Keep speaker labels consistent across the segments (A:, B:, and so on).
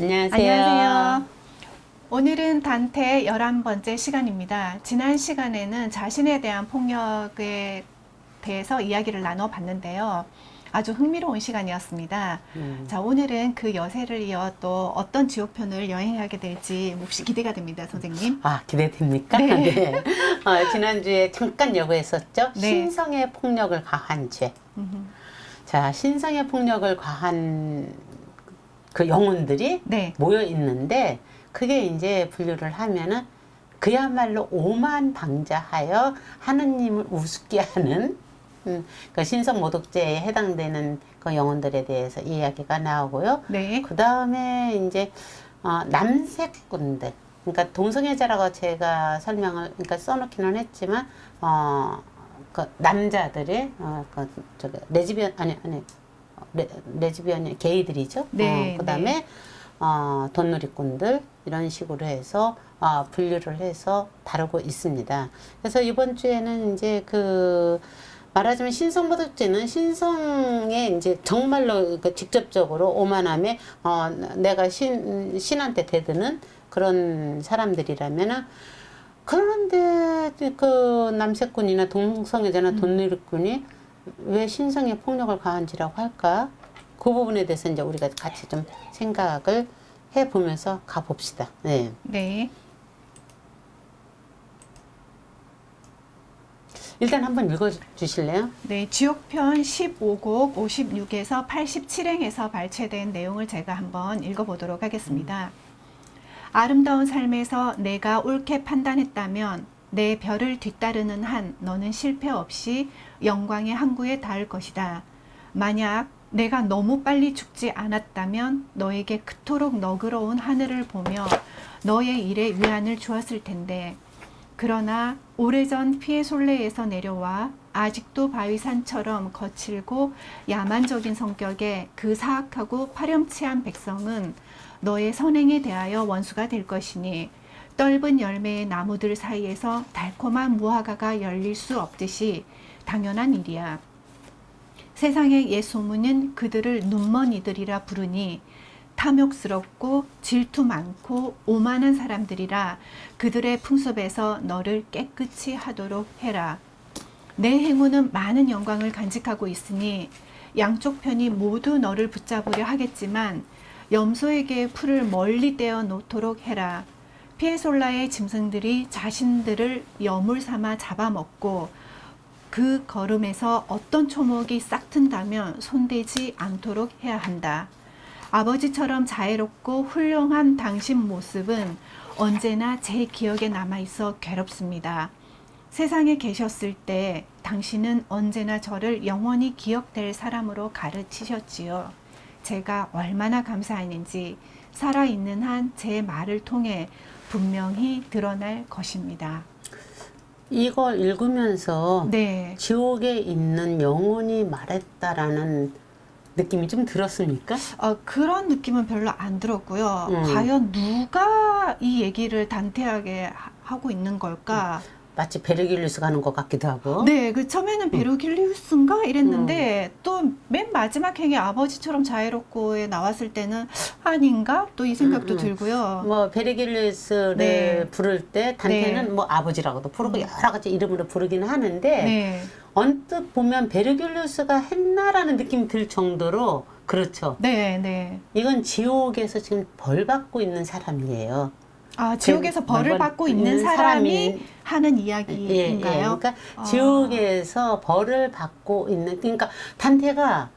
A: 안녕하세요.
B: 안녕하세요. 오늘은 단테 11번째 시간입니다. 지난 시간에는 자신에 대한 폭력에 대해서 이야기를 나눠봤는데요. 아주 흥미로운 시간이었습니다. 자, 오늘은 그 여세를 이어 또 어떤 지옥편을 여행하게 될지 몹시 기대가 됩니다, 선생님.
A: 아, 기대됩니까?
B: 네.
A: 네. 지난주에 잠깐 여고했었죠?
B: 네.
A: 신성의 폭력을 가한 죄. 자, 신성의 폭력을 가한 그 영혼들이
B: 네.
A: 모여 있는데, 그게 이제 분류를 하면은 그야말로 오만방자하여 하느님을 우습게 하는 그 신성모독죄에 해당되는 그 영혼들에 대해서 이야기가 나오고요.
B: 네.
A: 그 다음에 이제 남색꾼들, 그러니까 동성애자라고 제가 설명을 그러니까 써놓기는 했지만 그 남자들의 저기 레즈비언 아니 레즈비언 게이들이죠.
B: 네,
A: 그다음에 돈누리꾼들 이런 식으로 해서 분류를 해서 다루고 있습니다. 그래서 이번 주에는 이제 말하자면 신성모독죄는 신성에 이제 정말로 직접적으로 오만함에 내가 신한테 대드는 그런 사람들이라면은, 그런데 그 남색꾼이나 동성애자나 돈누리꾼이 왜 신성에 폭력을 가한지라고 할까? 그 부분에 대해서 이제 우리가 같이 좀 생각을 해보면서 가봅시다. 네.
B: 네.
A: 일단 한번 읽어주실래요?
B: 네, 지옥편 15곡 56에서 87행에서 발췌된 내용을 제가 한번 읽어보도록 하겠습니다. 아름다운 삶에서 내가 옳게 판단했다면 내 별을 뒤따르는 한 너는 실패 없이 영광의 항구에 닿을 것이다. 만약 내가 너무 빨리 죽지 않았다면 너에게 그토록 너그러운 하늘을 보며 너의 일에 위안을 주었을 텐데, 그러나 오래전 피에솔레에서 내려와 아직도 바위산처럼 거칠고 야만적인 성격의 그 사악하고 파렴치한 백성은 너의 선행에 대하여 원수가 될 것이니, 떫은 열매의 나무들 사이에서 달콤한 무화과가 열릴 수 없듯이 당연한 일이야. 세상의 옛 소문은 그들을 눈먼 이들이라 부르니, 탐욕스럽고 질투 많고 오만한 사람들이라 그들의 풍습에서 너를 깨끗이 하도록 해라. 내 행운은 많은 영광을 간직하고 있으니 양쪽 편이 모두 너를 붙잡으려 하겠지만 염소에게 풀을 멀리 떼어 놓도록 해라. 피에솔라의 짐승들이 자신들을 여물 삼아 잡아먹고 그 걸음에서 어떤 초목이 싹튼다면 손대지 않도록 해야 한다. 아버지처럼 자애롭고 훌륭한 당신 모습은 언제나 제 기억에 남아있어 괴롭습니다. 세상에 계셨을 때 당신은 언제나 저를 영원히 기억될 사람으로 가르치셨지요. 제가 얼마나 감사했는지 살아있는 한 제 말을 통해 분명히 드러날 것입니다.
A: 이걸 읽으면서
B: 네.
A: 지옥에 있는 영혼이 말했다라는 느낌이 좀 들었습니까?
B: 그런 느낌은 별로 안 들었고요. 과연 누가 이 얘기를 단테하게 하고 있는 걸까?
A: 마치 베르길리우스가 하는 것 같기도 하고.
B: 네, 처음에는 베르길리우스인가 이랬는데 또 맨 마지막 행에 아버지처럼 자애롭고에 나왔을 때는 아닌가? 또 이 생각도 들고요.
A: 뭐 베르길리우스를
B: 네.
A: 부를 때 단테는
B: 네.
A: 뭐 아버지라고도 부르고 여러 가지 이름으로 부르긴 하는데,
B: 네.
A: 언뜻 보면 베르길리우스가 했나라는 느낌이 들 정도로 그렇죠.
B: 네, 네.
A: 이건 지옥에서 지금 벌 받고 있는 사람이에요.
B: 지옥에서 벌을 받고 있는 사람이 하는 이야기인가요?
A: 예. 그러니까 지옥에서 벌을 받고 있는, 그러니까 단테가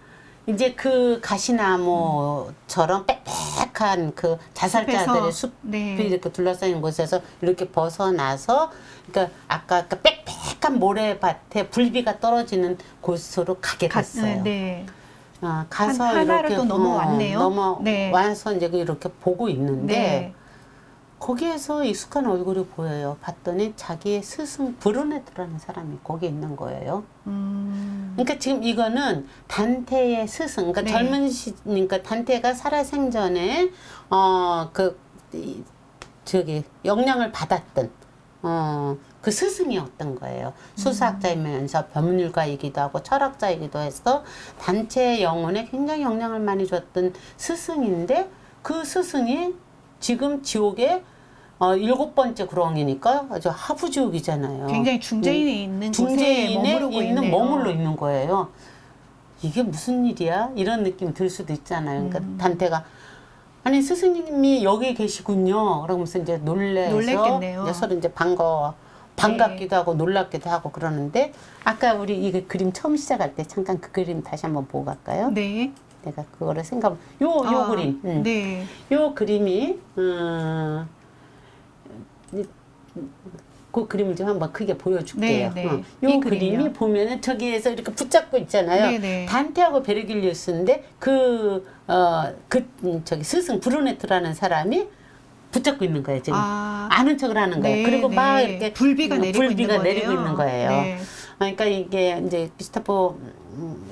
A: 이제 그 가시나무처럼 빽빽한 그 자살자들의 숲이
B: 네.
A: 이렇게 둘러싸인 곳에서 이렇게 벗어나서, 그러니까 아까 그 빽빽한 모래밭에 불비가 떨어지는 곳으로 가게 됐어요.
B: 네.
A: 가서
B: 하나를
A: 이렇게
B: 또 넘어왔네요.
A: 넘어와서 이제 이렇게 보고 있는데,
B: 네.
A: 거기에서 익숙한 얼굴이 보여요. 봤더니 자기의 스승 브루네트라는 사람이 거기 있는 거예요. 그러니까 지금 이거는 단테의 스승, 그러니까
B: 네.
A: 젊은 그러니까 단테가 살아생전에 영향을 받았던 그 스승이었던 거예요. 수사학자이면서 법률가이기도 하고 철학자이기도 해서 단체의 영혼에 굉장히 영향을 많이 줬던 스승인데, 그 스승이 지금 지옥에 7번째 구렁이니까 아주 하부지옥이잖아요.
B: 굉장히 중재인에 있는 곳에
A: 중재인에
B: 머무르고
A: 있는
B: 있네요.
A: 머물러 있는 거예요. 이게 무슨 일이야? 이런 느낌이 들 수도 있잖아요. 그러니까 단테가 아니 스승님이 여기 계시군요. 그러면서 이제
B: 놀랬겠네요.
A: 이제 서로 이제 반갑기도 하고 놀랍기도 하고 그러는데 아까 우리 이 그림 처음 시작할 때 잠깐 그 그림 다시 한번 보고 갈까요?
B: 네.
A: 내가 그거를 요 그림.
B: 네.
A: 요 그림이 그 그림을 좀 한번 크게 보여줄게요.
B: 네, 네.
A: 요
B: 이
A: 그림이
B: 그림이요?
A: 보면은 저기에서 이렇게 붙잡고 있잖아요.
B: 네, 네.
A: 단테하고 베르길리우스인데 저기 스승 브루네토라는 사람이 붙잡고 있는 거예요. 지금 아는 척을 하는 거예요.
B: 네,
A: 그리고
B: 네.
A: 막 이렇게
B: 불비가 내리고
A: 있는 거예요.
B: 네.
A: 그러니까 이게 이제 비스타포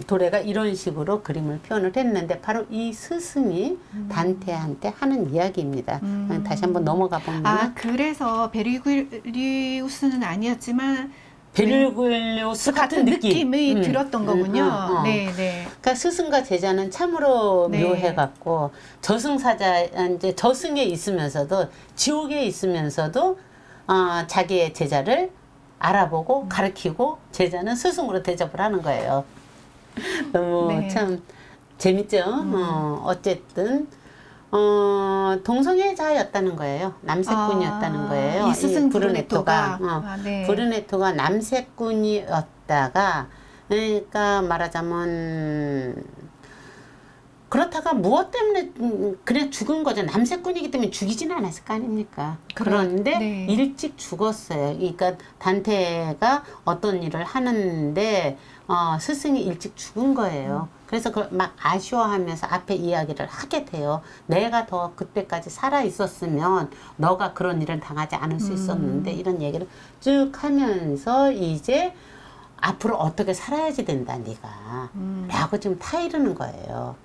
A: 도레가 이런 식으로 그림을 표현을 했는데 바로 이 스승이 단테한테 하는 이야기입니다. 다시 한번 넘어가 보면
B: 그래서 베르길리우스는 아니었지만
A: 베르길리우스 같은
B: 느낌이 들었던 거군요. 네, 네.
A: 그러니까 스승과 제자는 참으로
B: 네.
A: 묘해갖고 이제 저승에 있으면서도 지옥에 있으면서도 자기의 제자를 알아보고 가르치고 제자는 스승으로 대접을 하는 거예요. 너무
B: 네.
A: 참 재밌죠. 어쨌든 동성애자였다는 거예요. 남색군이었다는 거예요.
B: 이 스승
A: 브루네토가
B: 네.
A: 브루네토가 남색군이었다가 그러니까 말하자면 그렇다가 무엇 때문에 그냥 죽은 거죠. 남색군이기 때문에 죽이지는 않았을 거 아닙니까? 그런데
B: 네.
A: 일찍 죽었어요. 그러니까 단테가 어떤 일을 하는데 스승이 일찍 죽은 거예요. 그래서 그걸 막 아쉬워하면서 앞에 이야기를 하게 돼요. 내가 더 그때까지 살아 있었으면 너가 그런 일을 당하지 않을 수 있었는데 이런 얘기를 쭉 하면서 이제 앞으로 어떻게 살아야지 된다 네가 라고 지금 타이르는 거예요.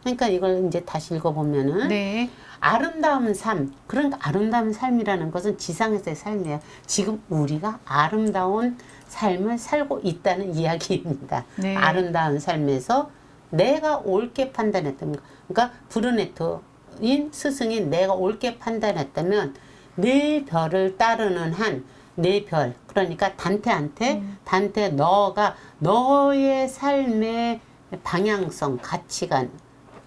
A: 그러니까 이걸 이제 다시 읽어보면은
B: 네.
A: 아름다운 삶, 그러니까 아름다운 삶이라는 것은 지상에서의 삶이에요. 지금 우리가 아름다운 삶을 살고 있다는 이야기입니다.
B: 네.
A: 아름다운 삶에서 내가 옳게 판단했다면, 그러니까 브루네토인 스승이 내가 옳게 판단했다면 내 별을 따르는 한 내 별, 그러니까 단테한테 단테 너가 너의 삶의 방향성, 가치관,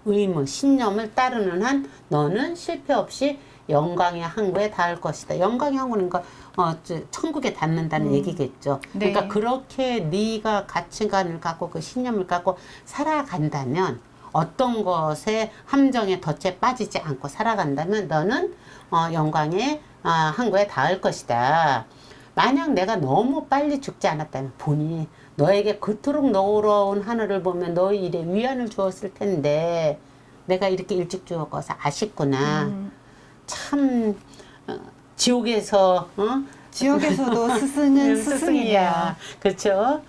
A: 의무, 신념을 따르는 한 너는 실패 없이 영광의 항구에 닿을 것이다. 영광의 항구는 천국에 닿는다는 얘기겠죠.
B: 네.
A: 그러니까 그렇게 네가 가치관을 갖고 그 신념을 갖고 살아간다면 어떤 것에 함정에 덫에 빠지지 않고 살아간다면 너는 영광의 항구에 닿을 것이다. 만약 내가 너무 빨리 죽지 않았다면 보니 너에게 그토록 너그러운 하늘을 보면 너의 일에 위안을 주었을 텐데 내가 이렇게 일찍 죽어서 아쉽구나. 참 지옥에서도
B: 스승은 스승이야.
A: 그렇죠.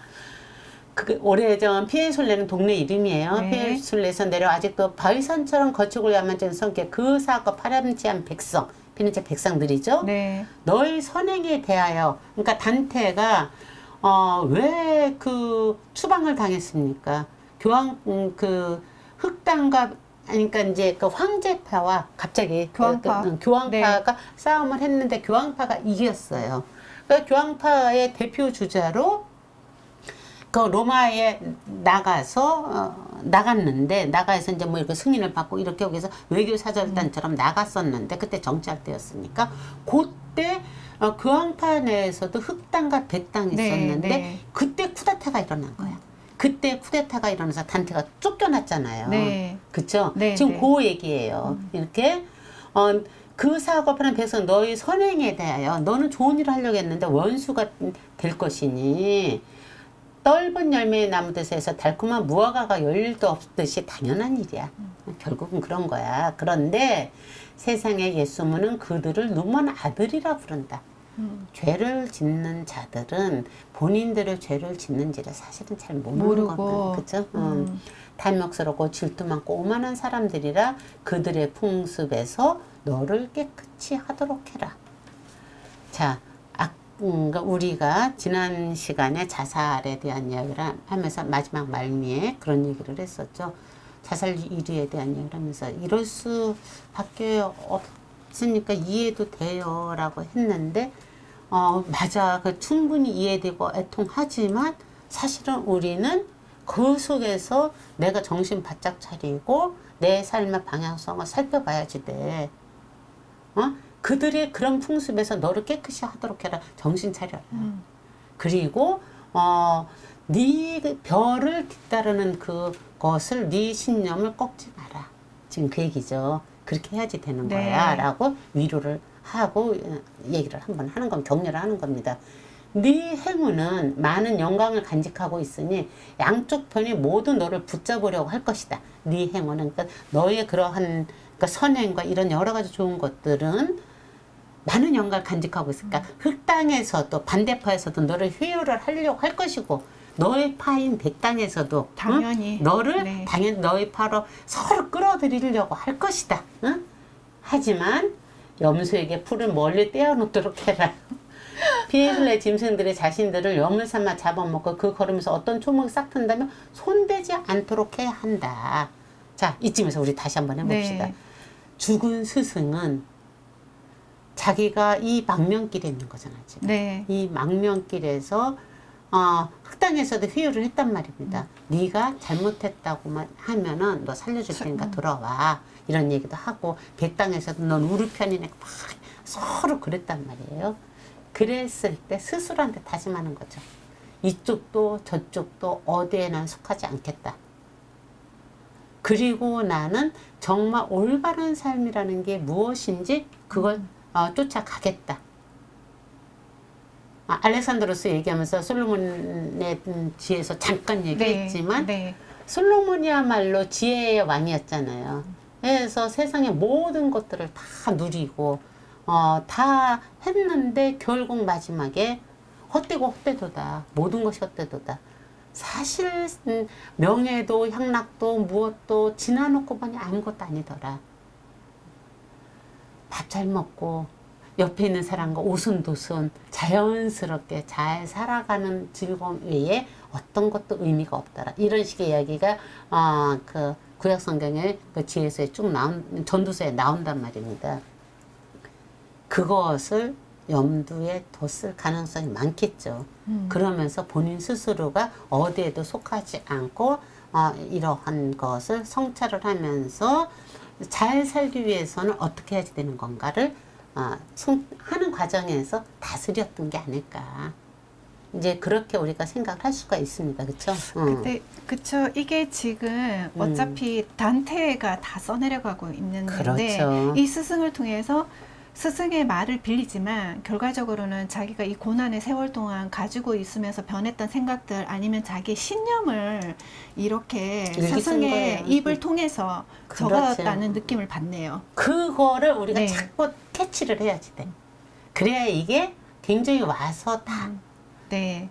A: 그 오래전 피엔솔레는 동네 이름이에요.
B: 네.
A: 피엔솔레에서 내려 아직도 바위산처럼 거칠고 야만적인 성격, 근사하고 파렴치한 백성, 피렌체 백성들이죠.
B: 네.
A: 너의 선행에 대하여, 그러니까 단테가 왜 그 추방을 당했습니까? 그 흑당과 그러니까 이제 그 황제파와 갑자기 교황파가
B: 네.
A: 싸움을 했는데 교황파가 이겼어요. 그러니까 교황파의 대표 주자로 그 로마에 나갔는데 나가서 이제 뭐 이렇게 승인을 받고 이렇게 여기서 외교 사절단처럼 나갔었는데 그때 정치할 때였으니까 그때 교황파 내에서도 흑당과 백당이 있었는데
B: 네.
A: 그때 쿠데타가 일어난 거야. 그때 쿠데타가 일어나서 단테가 쫓겨났잖아요.
B: 네.
A: 그쵸?
B: 네,
A: 지금
B: 네.
A: 그 얘기예요. 이렇게 그 사고파는 백성 너의 선행에 대하여 너는 좋은 일을 하려고 했는데 원수가 될 것이니 떫은 열매의 나무들에서 달콤한 무화과가 열릴 일도 없듯이 당연한 일이야. 결국은 그런 거야. 그런데 세상의 옛소문은 그들을 눈먼 아들이라 부른다. 죄를 짓는 자들은 본인들의 죄를 짓는지를 사실은 잘 모르는 겁니다. 그렇죠? 탐욕스럽고 질투 많고 오만한 사람들이라 그들의 풍습에서 너를 깨끗이 하도록 해라. 자, 그러니까 우리가 지난 시간에 자살에 대한 이야기를 하면서 마지막 말미에 그런 얘기를 했었죠. 자살 1위에 대한 얘기를 하면서 이럴 수밖에 없으니까 이해도 돼요 라고 했는데 맞아. 그 충분히 이해되고 애통하지만 사실은 우리는 그 속에서 내가 정신 바짝 차리고 내 삶의 방향성을 살펴봐야지 돼. 그들의 그런 풍습에서 너를 깨끗이 하도록 해라. 정신 차려라. 그리고 네 별을 뒤따르는 그것을 네 신념을 꺾지 마라. 지금 그 얘기죠. 그렇게 해야지 되는
B: 네.
A: 거야 라고 위로를 하고 얘기를 한번 하는 건 격려를 하는 겁니다. 네 행운은 많은 영광을 간직하고 있으니 양쪽 편이 모두 너를 붙잡으려고 할 것이다. 네 행운은 그러니까 너의 그러한 그러니까 선행과 이런 여러 가지 좋은 것들은 많은 영광을 간직하고 있을까? 흑당에서도 반대파에서도 너를 회유를 하려고 할 것이고 너의 파인 백당에서도
B: 당연히
A: 너를
B: 네.
A: 당연히 너의 파로 서로 끌어들이려고 할 것이다. 하지만 염소에게 풀을 멀리 떼어놓도록 해라. 피해를 짐승들의 자신들을 염을 삼아 잡아먹고 그 걸으면서 어떤 초목이 싹 튼다면 손대지 않도록 해야 한다. 자, 이쯤에서 우리 다시 한번 해봅시다.
B: 네.
A: 죽은 스승은 자기가 이 망명길에 있는 거잖아, 지금.
B: 네.
A: 이 망명길에서 흑당에서도 회유를 했단 말입니다. 네가 잘못했다고만 하면은 너 살려줄 테니까 돌아와. 이런 얘기도 하고 백당에서도 넌 우리 편이네. 막 서로 그랬단 말이에요. 그랬을 때 스스로한테 다짐하는 거죠. 이쪽도 저쪽도 어디에 난 속하지 않겠다. 그리고 나는 정말 올바른 삶이라는 게 무엇인지 그걸 쫓아가겠다. 알렉산드로스 얘기하면서 솔로몬의 지혜에서 잠깐 얘기했지만
B: 네.
A: 솔로몬이야말로 지혜의 왕이었잖아요. 그래서 세상의 모든 것들을 다 누리고 다 했는데 결국 마지막에 헛되고 헛되도다. 모든 것이 헛되도다. 사실 명예도 향락도 무엇도 지나놓고 보니 아무것도 아니더라. 밥 잘 먹고 옆에 있는 사람과 오순도순 자연스럽게 잘 살아가는 즐거움 외에 어떤 것도 의미가 없더라. 이런 식의 이야기가 그 구약 성경의 그 지혜서에 쭉 나온 전도서에 나온단 말입니다. 그것을 염두에 뒀을 가능성이 많겠죠. 그러면서 본인 스스로가 어디에도 속하지 않고 이러한 것을 성찰을 하면서 잘 살기 위해서는 어떻게 해야 되는 건가를 하는 과정에서 다스렸던 게 아닐까. 이제 그렇게 우리가 생각을 할 수가 있습니다. 그렇죠?
B: 근데 그쵸. 이게 지금 어차피 단테가 다 써내려가고 있는데
A: 그렇죠.
B: 이 스승을 통해서 스승의 말을 빌리지만 결과적으로는 자기가 이 고난의 세월 동안 가지고 있으면서 변했던 생각들 아니면 자기 신념을 이렇게
A: 일기 쓴
B: 스승의
A: 거예요.
B: 입을 통해서
A: 그렇죠.
B: 적었다는 느낌을 받네요.
A: 그거를 우리가
B: 네.
A: 자꾸 캐치를 해야지 돼. 그래야 이게 굉장히 와서 다
B: 네.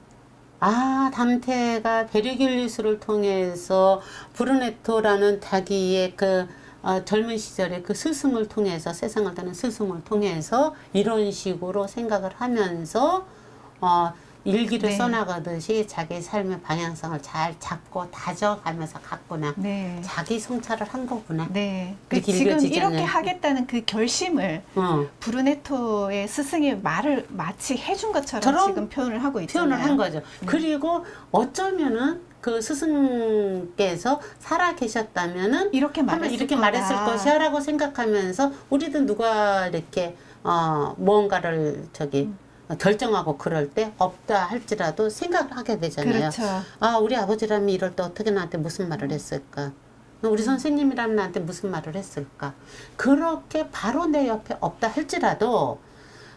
A: 담테가 베르길리스를 통해서 브루네토라는 자기의 그 젊은 시절에 그 스승을 통해서 세상을 다는 스승을 통해서 이런 식으로 생각을 하면서 일기를
B: 네.
A: 써나가듯이 자기 삶의 방향성을 잘 잡고 다져가면서 갔구나.
B: 네.
A: 자기 성찰을 한 거구나.
B: 네.
A: 이렇게
B: 지금
A: 읽혀지잖아요.
B: 이렇게 하겠다는 그 결심을 브루네토의 스승이 말을 마치 해준 것처럼
A: 저런
B: 지금 표현을 하고 있잖아요.
A: 표현을 한 거죠. 그리고 어쩌면은 그 스승께서 살아 계셨다면은
B: 이렇게
A: 아마
B: 말했을
A: 이렇게
B: 거다.
A: 말했을 것이야라고 생각하면서 우리도 누가 이렇게 무언가를 결정하고 그럴 때 없다 할지라도 생각을 하게 되잖아요.
B: 그렇죠.
A: 우리 아버지라면 이럴 때 어떻게 나한테 무슨 말을 했을까? 우리 선생님이라면 나한테 무슨 말을 했을까? 그렇게 바로 내 옆에 없다 할지라도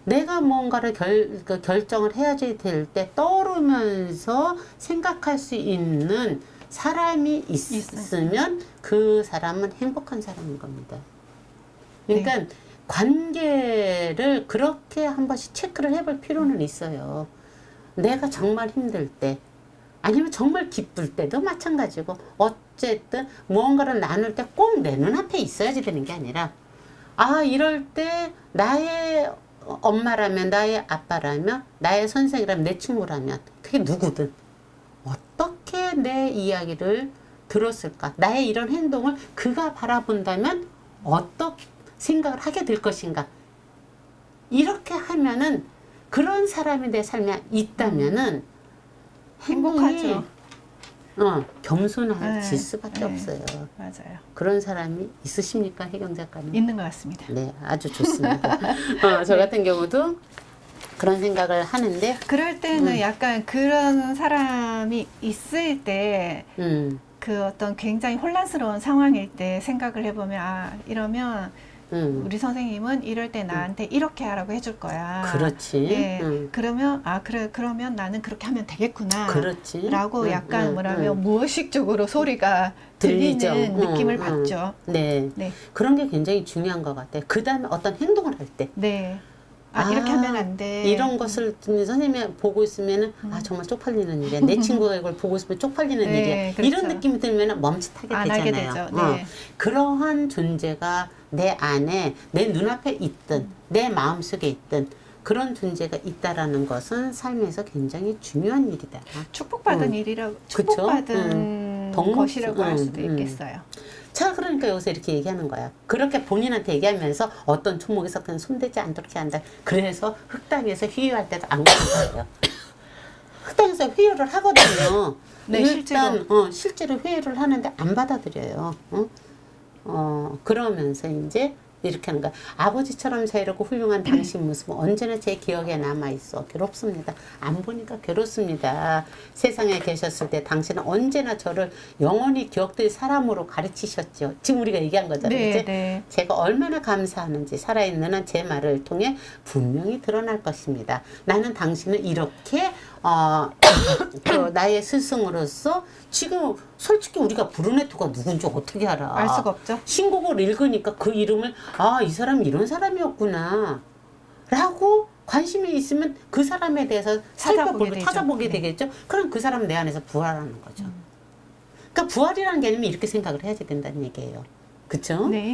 A: 내가 뭔가를 결정을 해야지 될 때 떠오르면서 생각할 수 있는 사람이 있으면 그 사람은 행복한 사람인 겁니다. 그러니까 관계를 그렇게 한 번씩 체크를 해볼 필요는 있어요. 내가 정말 힘들 때 아니면 정말 기쁠 때도 마찬가지고 어쨌든 무언가를 나눌 때 꼭 내 눈앞에 있어야지 되는 게 아니라 이럴 때 나의 엄마라면 나의 아빠라면 나의 선생이라면 내 친구라면 그게 누구든 어떻게 내 이야기를 들었을까? 나의 이런 행동을 그가 바라본다면 어떤 생각을 하게 될 것인가? 이렇게 하면은 그런 사람이 내 삶에 있다면은
B: 행복하죠.
A: 겸손해질
B: 네,
A: 수밖에
B: 네.
A: 없어요.
B: 맞아요.
A: 그런 사람이 있으십니까, 혜경 작가님?
B: 있는 것 같습니다.
A: 네, 아주 좋습니다. 저 같은 경우도 그런 생각을 하는데,
B: 그럴 때는 약간 그런 사람이 있을 때 그 어떤 굉장히 혼란스러운 상황일 때 생각을 해보면 아 이러면 우리 선생님은 이럴 때 나한테 이렇게 하라고 해줄 거야.
A: 그렇지.
B: 네. 그러면 아 그래 그러면 나는 그렇게 하면 되겠구나.
A: 그렇지.
B: 라고 약간 뭐라면 무의식적으로 소리가
A: 들리죠.
B: 들리는 느낌을 받죠.
A: 네.
B: 네.
A: 그런 게 굉장히 중요한 것 같아요. 그 다음에 어떤 행동을 할 때.
B: 네. 아, 이렇게 하면 안 돼.
A: 이런 것을 선생님이 보고 있으면은 아 정말 쪽팔리는 일이야. 내 친구가 이걸 보고 있으면 쪽팔리는
B: 네,
A: 일이야.
B: 그렇죠.
A: 이런 느낌이 들면은 멈칫하게
B: 안 하게
A: 되잖아요.
B: 되죠. 네.
A: 그러한 존재가 내 안에 내 눈앞에 있든 내 마음속에 있든 그런 존재가 있다라는 것은 삶에서 굉장히 중요한 일이다.
B: 축복받은 일이라고 축복받은 것이라고 할 수도 있겠어요.
A: 자, 그러니까 여기서 이렇게 얘기하는 거야. 그렇게 본인한테 얘기하면서 어떤 종목에서든 손대지 않도록 한다. 그래서 흑당에서 회유할 때도 안 가는 거예요. 흑당에서 회유를 하거든요.
B: 네,
A: 일단 실제로 회유를 하는데 안 받아들여요. 그러면서 이제 이렇게 하는 거야. 아버지처럼 자유롭고 훌륭한 당신 모습은 언제나 제 기억에 남아있어. 괴롭습니다. 안 보니까 괴롭습니다. 세상에 계셨을 때 당신은 언제나 저를 영원히 기억될 사람으로 가르치셨죠. 지금 우리가 얘기한 거잖아요.
B: 네,
A: 그치?
B: 네.
A: 제가 얼마나 감사하는지 살아있는 한 제 말을 통해 분명히 드러날 것입니다. 나는 당신을 이렇게 그 나의 스승으로서 지금 솔직히 우리가 브루네토가 누군지 어떻게 알아?
B: 알 수가 없죠.
A: 신곡을 읽으니까 그 이름을 아, 이 사람이 이런 사람이었구나 라고 관심이 있으면 그 사람에 대해서
B: 찾아보게
A: 찾아보게
B: 되죠.
A: 되겠죠. 그럼 그 사람은 내 안에서 부활하는 거죠. 그러니까 부활이라는 개념이 이렇게 생각을 해야 된다는 얘기예요. 그쵸?
B: 네.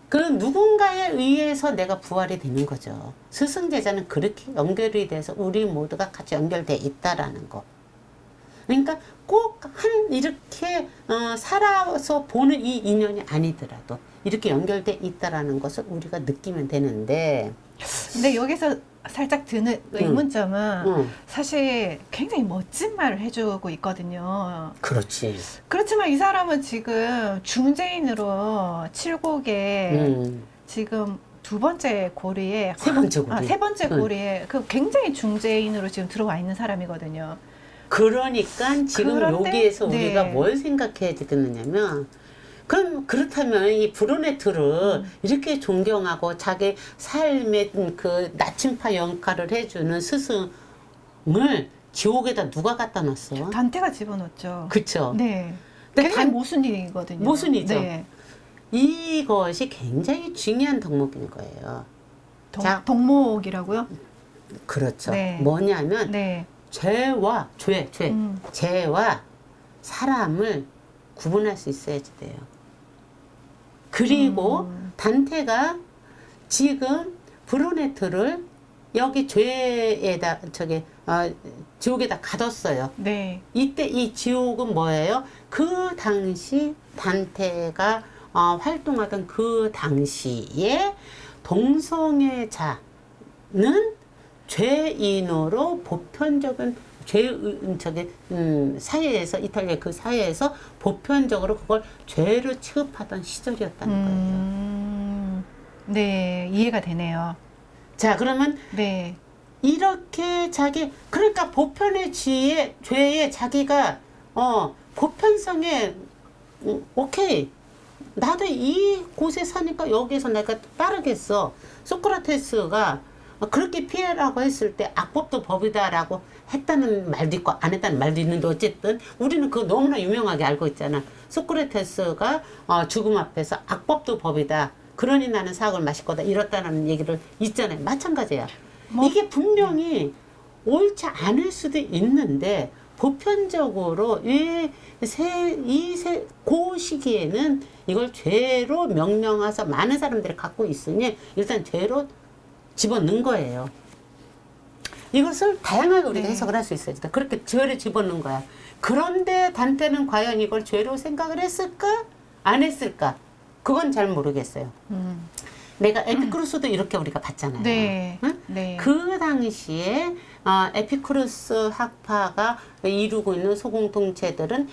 A: 그 누군가에 의해서 내가 부활이 되는 거죠. 스승제자는 그렇게 연결이 돼서 우리 모두가 같이 연결돼 있다라는 거. 그러니까 꼭 이렇게 살아서 보는 이 인연이 아니더라도 이렇게 연결돼 있다라는 것을 우리가 느끼면 되는데.
B: 근데 여기서 살짝 드는 의문점은 사실 굉장히 멋진 말을 해주고 있거든요.
A: 그렇지.
B: 그렇지만 이 사람은 지금 중재인으로 칠곡에 지금 두 번째 고리에
A: 세 번째 고리.
B: 세 번째 고리에 그 굉장히 중재인으로 지금 들어와 있는 사람이거든요.
A: 그러니까 지금
B: 그런데,
A: 여기에서
B: 네.
A: 우리가 뭘 생각해야 되겠느냐면 그럼 그렇다면 이 브루네트를 이렇게 존경하고 자기 삶의 그 나침파 역할을 해주는 스승을 지옥에다 누가 갖다 놨어?
B: 단테가 집어넣었죠.
A: 그쵸?
B: 네.
A: 근데
B: 굉장히 모순이거든요.
A: 모순이죠.
B: 네.
A: 이것이 굉장히 중요한 덕목인 거예요. 자,
B: 동목이라고요?
A: 그렇죠.
B: 네.
A: 뭐냐면
B: 네.
A: 죄와 죄와 사람을 구분할 수 있어야지 돼요. 그리고 단테가 지금 브루네트를 여기 죄에다 지옥에다 가뒀어요.
B: 네.
A: 이때 이 지옥은 뭐예요? 그 당시 단테가 활동하던 그 당시에 동성애자는 죄인으로 보편적인 사회에서 이탈리아 그 사회에서 보편적으로 그걸 죄로 취급하던 시절이었다는 거예요.
B: 네, 이해가 되네요.
A: 자, 그러면
B: 네.
A: 이렇게 그러니까 보편의 죄에 자기가 보편성에 오케이. 나도 이 곳에 사니까 여기서 내가 따르겠어. 소크라테스가 그렇게 피해라고 했을 때 악법도 법이다라고 했다는 말도 있고 안 했다는 말도 있는데 어쨌든 우리는 그거 너무나 유명하게 알고 있잖아. 소크라테스가 죽음 앞에서 악법도 법이다. 그러니 나는 사학을 마실 거다. 이렇다는 얘기를 있잖아요. 마찬가지야. 이게 분명히 옳지 않을 수도 있는데 보편적으로 그 시기에는 이걸 죄로 명령해서 많은 사람들이 갖고 있으니 일단 죄로 집어넣은 거예요. 이것을 다양하게 우리가
B: 네.
A: 해석을 할 수 있어요. 그렇게 죄를 집어넣는 거야. 그런데 단테는 과연 이걸 죄로 생각을 했을까? 안 했을까? 그건 잘 모르겠어요. 내가 에피쿠로스도 이렇게 우리가 봤잖아요.
B: 네.
A: 응?
B: 네.
A: 그 당시에 에피쿠로스 학파가 이루고 있는 소공통체들은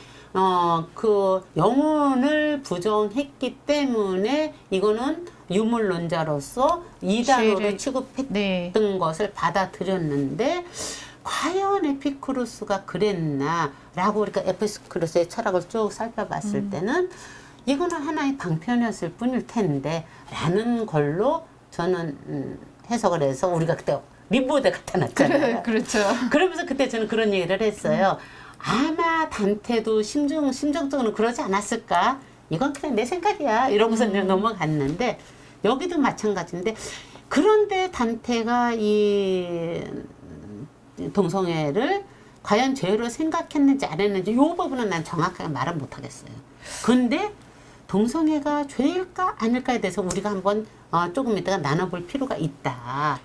A: 그 영혼을 부정했기 때문에 이거는 유물론자로서 이단으로
B: 죄를-
A: 취급했던
B: 네.
A: 것을 받아들였는데 과연 에피쿠로스가 그랬나라고 우리가 에피쿠로스의 철학을 쭉 살펴봤을 때는 이거는 하나의 방편이었을 뿐일 텐데 라는 걸로 저는 해석을 해서 우리가 그때 림보대 갖다 놨잖아요.
B: 그렇죠.
A: 그러면서 그때 저는 그런 얘기를 했어요. 아마 단테도 심정적으로 그러지 않았을까? 이건 그냥 내 생각이야. 이러고서 그냥 넘어갔는데 여기도 마찬가지인데 그런데 단테가 이 동성애를 과연 죄로 생각했는지 안 했는지 이 부분은 난 정확하게 말은 못하겠어요. 근데 동성애가 죄일까 아닐까에 대해서 우리가 한번 조금 이따가 나눠볼 필요가 있다.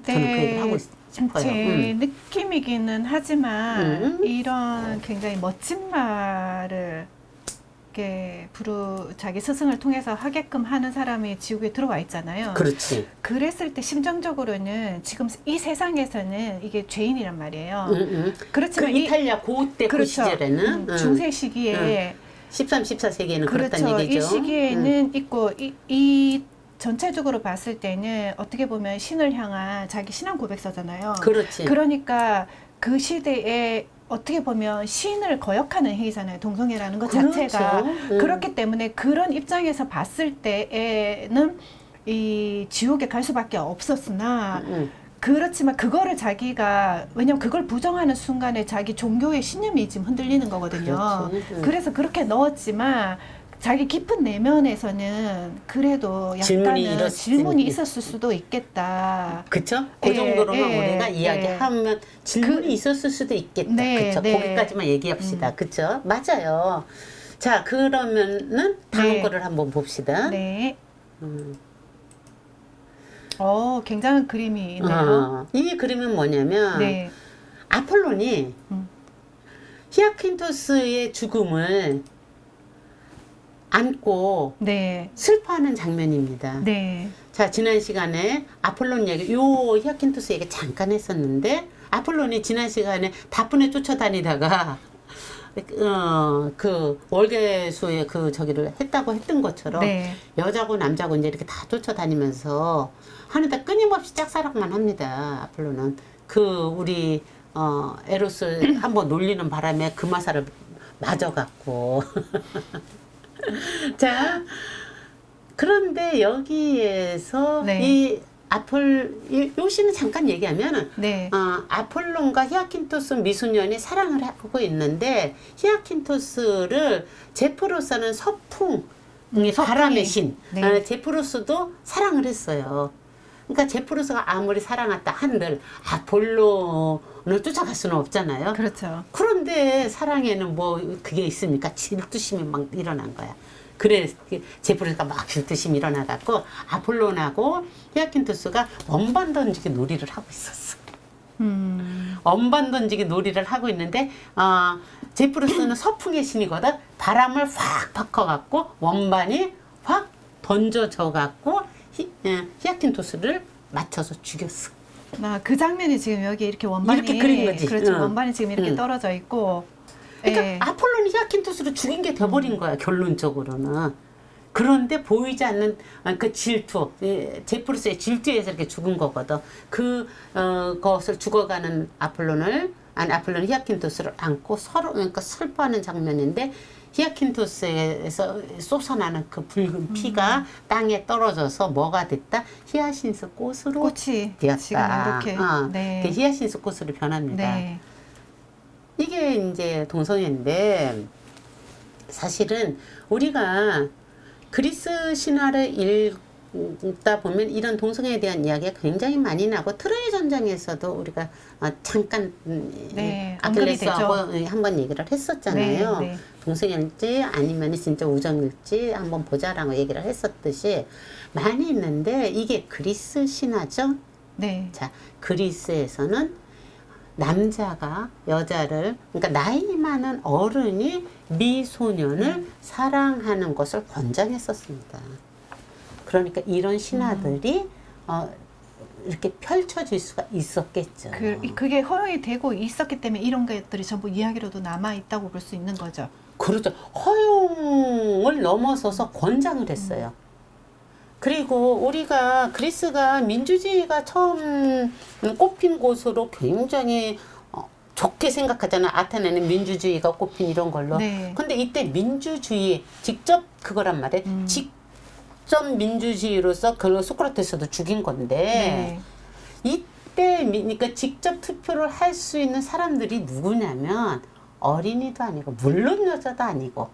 A: 저는 그 얘기를 하고 싶어요.
B: 제 느낌이기는 하지만
A: 음.
B: 이런 굉장히 멋진 말을 이렇게 자기 스승을 통해서 하게끔 하는 사람이 지옥에 들어와 있잖아요.
A: 그렇지.
B: 그랬을 때 심정적으로는 지금 이 세상에서는 이게 죄인이란 말이에요.
A: 그
B: 그렇지만 이
A: 이탈리아 고때 그
B: 그렇죠.
A: 시절에는
B: 중세 시기에
A: 13, 14세기에는 그랬단
B: 그렇죠.
A: 얘기죠.
B: 이 시기에는 있고 이 전체적으로 봤을 때는 어떻게 보면 신을 향한 자기 신앙 고백서잖아요.
A: 그렇지.
B: 그러니까 그 시대에 어떻게 보면 신을 거역하는 행위잖아요. 동성애라는 것
A: 그렇죠.
B: 자체가. 그렇기 때문에 그런 입장에서 봤을 때에는 이 지옥에 갈 수밖에 없었으나 그렇지만 그거를 자기가 왜냐면 그걸 부정하는 순간에 자기 종교의 신념이 지금 흔들리는 거거든요.
A: 그렇지.
B: 그래서 그렇게 넣었지만 자기 깊은 내면에서는 그래도
A: 질문이
B: 약간은
A: 일었을
B: 질문이
A: 수
B: 있었을 수도 있겠다.
A: 그쵸? 그
B: 예,
A: 정도로만
B: 예,
A: 우리가 이야기하면 질문이 있었을 수도 있겠다.
B: 네,
A: 그쵸?
B: 네.
A: 거기까지만 얘기합시다. 그쵸? 맞아요. 자, 그러면은 다음
B: 네.
A: 거를 한번 봅시다.
B: 네.
A: 음.
B: 굉장한 그림이 있네요.
A: 이 그림은 뭐냐면
B: 네.
A: 아폴론이
B: 음.
A: 히아킨토스의 죽음을 안고
B: 네.
A: 슬퍼하는 장면입니다.
B: 네.
A: 자, 지난 시간에 아폴론 얘기, 히아킨토스 얘기 잠깐 했었는데, 아폴론이 지난 시간에 다분히 쫓아다니다가, 그 월계수의 저기를 했다고 했던 것처럼,
B: 네.
A: 여자고 남자고 이제 이렇게 다 쫓아다니면서 하는데 끊임없이 짝사랑만 합니다. 아폴론은. 우리, 에로스 한번 놀리는 바람에 그 마사를 맞아갖고. 자, 그런데 여기에서
B: 네.
A: 요 시는 잠깐 얘기하면은,
B: 네.
A: 아폴론과 히아킨토스 미소년이 사랑을 하고 있는데, 히아킨토스를 제프로스는 서풍, 바람의 신,
B: 네.
A: 제프로스도 사랑을 했어요. 그러니까 제프로스가 아무리 사랑했다 한들 아폴론을 쫓아갈 수는 없잖아요.
B: 그렇죠.
A: 그런데 사랑에는 뭐 그게 있습니까? 질투심이 막 일어난 거야. 그래 제프로스가 막 질투심이 일어나갖고 아폴론하고 히아킨토스가 원반 던지기 놀이를 하고 있었어. 원반 던지기 놀이를 하고 있는데 제프로스는 서풍의 신이거든. 바람을 확 바꿔갖고 원반이 확 던져져갖고 히아킨토스를 맞춰서 죽였어.
B: 그 장면이 지금 여기 이렇게 원반이
A: 이렇게 그린 거지.
B: 그렇죠.
A: 응.
B: 원반이 지금 이렇게
A: 응.
B: 떨어져 있고.
A: 그러니까
B: 예.
A: 아폴론이 히아킨토스를 죽인 게 돼버린 거야 결론적으로는. 그런데 보이지 않는 그 질투, 제프로스의 질투에서 이렇게 죽은 거거든. 그것을 죽어가는 아폴론이 히아킨토스를 안고 서로 그러니까 슬퍼하는 장면인데 히아킨토스에서 쏟아나는 그 붉은 피가 땅에 떨어져서 뭐가 됐다? 히아신스 꽃으로
B: 꽃이
A: 되었다.
B: 지금 이렇게. 네.
A: 그 히아신스 꽃으로 변합니다.
B: 네.
A: 이게 이제 동성애인데 사실은 우리가 그리스 신화를 읽다 보면 이런 동성애에 대한 이야기가 굉장히 많이 나고 트로이 전쟁에서도 우리가 잠깐
B: 네,
A: 아킬레스하고 한번 얘기를 했었잖아요.
B: 네, 네.
A: 동성애일지 아니면 진짜 우정일지 한번 보자라고 얘기를 했었듯이 많이 있는데 이게 그리스 신화죠.
B: 네.
A: 자, 그리스에서는 남자가 여자를, 그러니까 나이 많은 어른이 미소년을 사랑하는 것을 권장했었습니다. 그러니까 이런 신화들이 이렇게 펼쳐질 수가 있었겠죠.
B: 그게 허용이 되고 있었기 때문에 이런 것들이 전부 이야기로도 남아 있다고 볼 수 있는 거죠.
A: 그렇죠. 허용을 넘어서서 권장을 했어요. 그리고 우리가 그리스가 민주주의가 처음 꼽힌 곳으로 굉장히 좋게 생각하잖아. 아테네는 민주주의가 꼽힌 이런 걸로.
B: 네.
A: 근데 이때 민주주의 직접 그거란 말이에요. 직접 민주주의로서 그 소크라테스도 죽인 건데 이때 그러니까 직접 투표를 할 수 있는 사람들이 누구냐면 어린이도 아니고 물론 여자도 아니고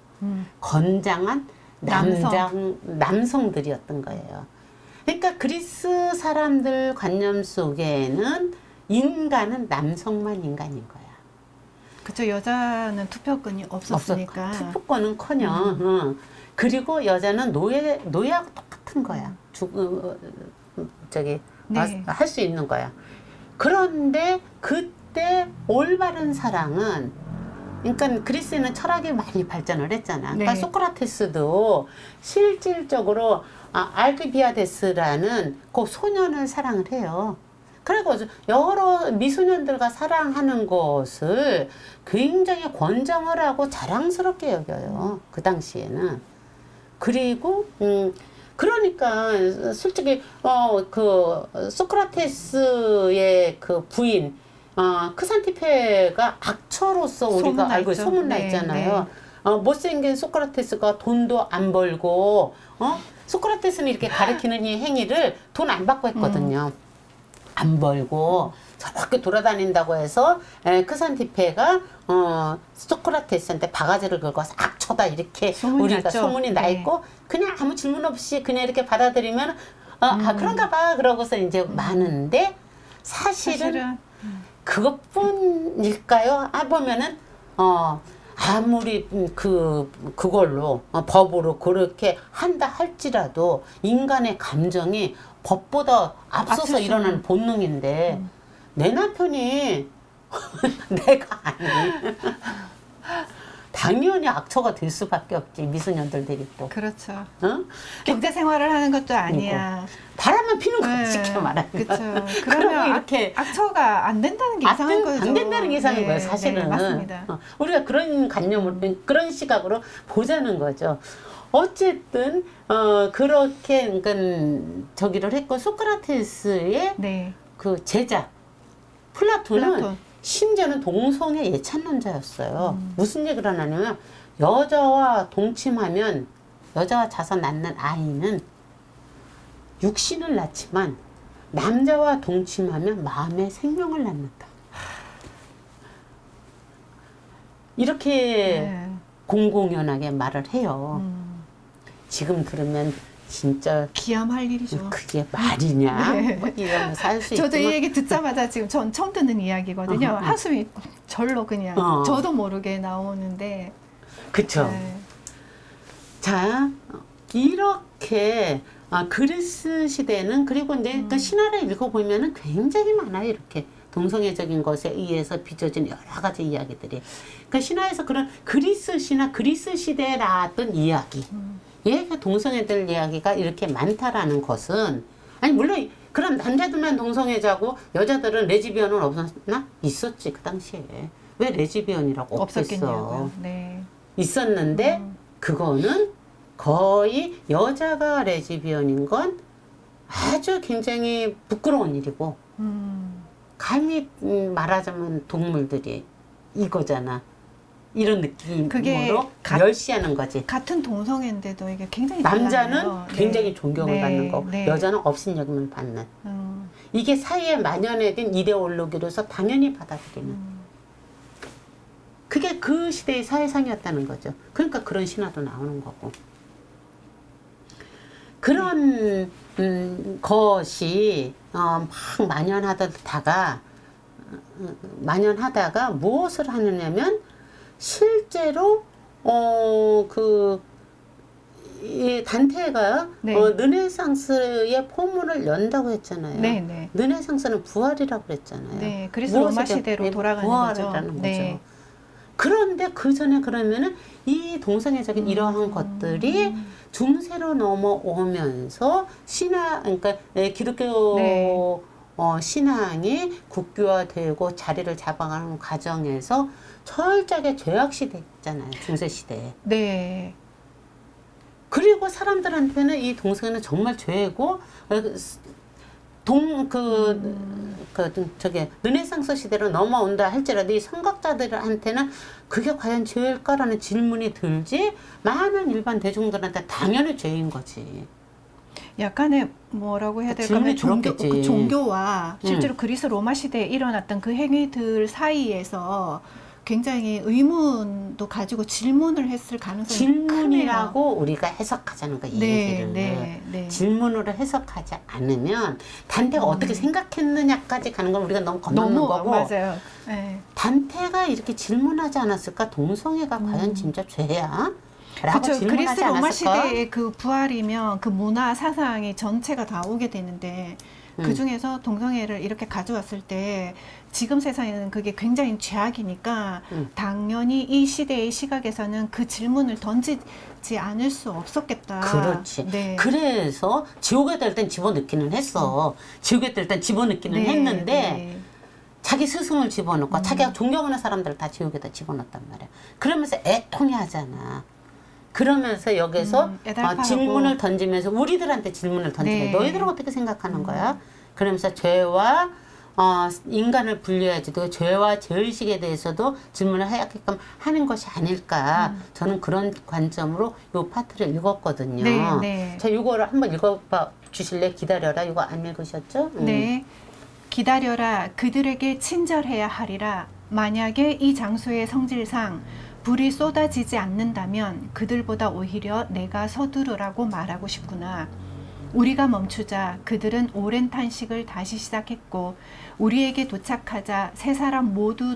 A: 건장한 남성들이었던 거예요. 그러니까 그리스 사람들 관념 속에는 인간은 남성만 인간인 거야.
B: 그쵸. 여자는 투표권이 없었으니까.
A: 투표권은커녕 그리고 여자는 노예하고 똑같은 거야.
B: 네.
A: 할 수 있는 거야. 그런데 그때 올바른 사랑은, 그러니까 그리스는 철학이 많이 발전을 했잖아. 그러니까
B: 네.
A: 소크라테스도 실질적으로 알키비아데스라는 그 소년을 사랑을 해요. 그리고 여러 미소년들과 사랑하는 것을 굉장히 권장을 하고 자랑스럽게 여겨요. 그 당시에는. 그리고 그러니까 솔직히 그 소크라테스의 그 부인 크산티페가 악처로서 우리가 알고 소문나 있잖아요. 못생긴 소크라테스가 돈도 안 벌고 소크라테스는 이렇게 가르치는 이 행위를 돈 안 받고 했거든요. 안 벌고 저렇게 돌아다닌다고 해서 크산티페가 소크라테스한테 바가지를 긁어서 악처다 이렇게 우리가 소문이 나 있고 그냥 아무 질문 없이 그냥 이렇게 받아들이면 그런가 봐 그러고서 이제 많은데 사실은 그것뿐일까요? 보면은 아무리 그걸로 법으로 그렇게 한다 할지라도 인간의 감정이 법보다 앞서서 일어나는 본능인데 내 남편이 내가 아니 당연히 악처가 될 수밖에 없지. 미소년들 데리고.
B: 그렇죠. 경제 생활을 하는 것도 아니야.
A: 바람만 피는 거지, 쉽게 말하면.
B: 그렇죠. 그러면
A: 이렇게
B: 악처가 안 된다는 게 이상한 거죠.
A: 안 된다는 게 이상한 거예요, 사실은.
B: 네, 맞습니다.
A: 우리가 그런 관념을, 그런 시각으로 보자는 거죠. 어쨌든 그렇게 그러니까 저기를 했고 소크라테스의 그 제자 플라톤은 심지어는 동성애 예찬론자였어요. 무슨 얘기를 하냐면 여자와 동침하면 여자와 자서 낳는 아이는 육신을 낳지만 남자와 동침하면 마음의 생명을 낳는다. 이렇게 공공연하게 말을 해요. 지금 들으면 진짜
B: 기함할 일이죠.
A: 그게 말이냐? 뭐 이러면서 할 수 있지만
B: 저도 이 얘기 듣자마자 지금 전 처음 듣는 이야기거든요. 한숨이 절로 그냥 저도 모르게 나오는데.
A: 그쵸. 자, 이렇게 그리스 시대는 그리고 이제 그 신화를 읽어보면은 굉장히 많아요. 이렇게 동성애적인 것에 의해서 빚어진 여러 가지 이야기들이. 그러니까 신화에서 그런 그리스 신화, 그리스 시대에 나왔던 이야기. 동성애들 이야기가 이렇게 많다라는 것은 물론 그런 남자들만 동성애자고 여자들은 레즈비언은 없었나? 있었지 그 당시에. 왜 레즈비언이라고 없겠어? 있었는데 그거는 거의 여자가 레즈비언인 건 아주 굉장히 부끄러운 일이고 감히 말하자면 동물들이 이거잖아. 이런 느낌으로 멸시하는 거지.
B: 같은 동성애인데도 이게 굉장히
A: 남자는
B: 달라요.
A: 굉장히 존경을 받는 거고 여자는 업신여김을 받는. 이게 사이에 만연해진 이데올로기로서 당연히 받아들이는. 그게 그 시대의 사회상이었다는 거죠. 그러니까 그런 신화도 나오는 거고. 그런 것이 막 만연하다가 무엇을 하느냐면 실제로 이 단테가
B: 네.
A: 르네상스의 포문을 연다고 했잖아요.
B: 네, 네.
A: 르네상스는 부활이라고 그랬잖아요.
B: 네, 그리스
A: 무엇에
B: 로마
A: 대한
B: 시대로 돌아가는
A: 부활이라는
B: 거죠.
A: 거죠.
B: 네.
A: 그런데 그 전에 그러면은 이 동성애적인 이러한 것들이 중세로 넘어오면서 신화, 그러니까 기독교
B: 네.
A: 신앙이 국교화되고 자리를 잡아가는 과정에서 철저하게 죄악시대였잖아요. 중세시대에.
B: 네.
A: 그리고 사람들한테는 이 동성애는 정말 죄고, 저기, 르네상스 시대로 넘어온다 할지라도 이 선각자들한테는 그게 과연 죄일까라는 질문이 들지, 많은 일반 대중들한테 당연히 죄인 거지.
B: 약간의 뭐라고 해야 될까?
A: 질문이
B: 종교,
A: 들었겠지.
B: 그 종교와 실제로 그리스 로마 시대에 일어났던 그 행위들 사이에서 굉장히 의문도 가지고 질문을 했을 가능성이
A: 질문이라고 우리가 해석하자는 거야, 이
B: 네,
A: 얘기를.
B: 네, 네.
A: 질문으로 해석하지 않으면 단테가 어떻게 생각했느냐까지 가는 건 우리가 너무 건너는
B: 너무
A: 거고.
B: 맞아요. 네.
A: 단테가 이렇게 질문하지 않았을까? 동성애가 과연 진짜 죄야? 라고
B: 그렇죠. 그리스
A: 질문하지
B: 로마
A: 않았을까?
B: 시대의 그 부활이면 그 문화 사상이 전체가 다 오게 되는데 그 중에서 동성애를 이렇게 가져왔을 때 지금 세상에는 그게 굉장히 죄악이니까 당연히 이 시대의 시각에서는 그 질문을 던지지 않을 수 없었겠다.
A: 그렇지.
B: 네.
A: 그래서 지옥에 들 땐 집어넣기는 했어. 지옥에 들 땐 집어넣기는
B: 네,
A: 했는데
B: 네.
A: 자기 스승을 집어넣고 자기가 존경하는 사람들을 다 지옥에다 집어넣었단 말이야. 그러면서 애통해 하잖아. 그러면서 여기서
B: 애달파하고.
A: 질문을 던지면서 우리들한테 질문을 던지래.
B: 네.
A: 너희들은 어떻게 생각하는 거야? 그러면서 죄와 인간을 분류해야지. 또 죄와 죄의식에 대해서도 질문을 하게끔 하는 것이 아닐까. 저는 그런 관점으로 요 파트를 읽었거든요.
B: 네, 네.
A: 자, 이거를 한번 읽어봐 주실래? 기다려라. 이거 안 읽으셨죠?
B: 네. 기다려라. 그들에게 친절해야 하리라. 만약에 이 장소의 성질상 불이 쏟아지지 않는다면 그들보다 오히려 내가 서두르라고 말하고 싶구나. 우리가 멈추자 그들은 오랜 탄식을 다시 시작했고 우리에게 도착하자 세 사람 모두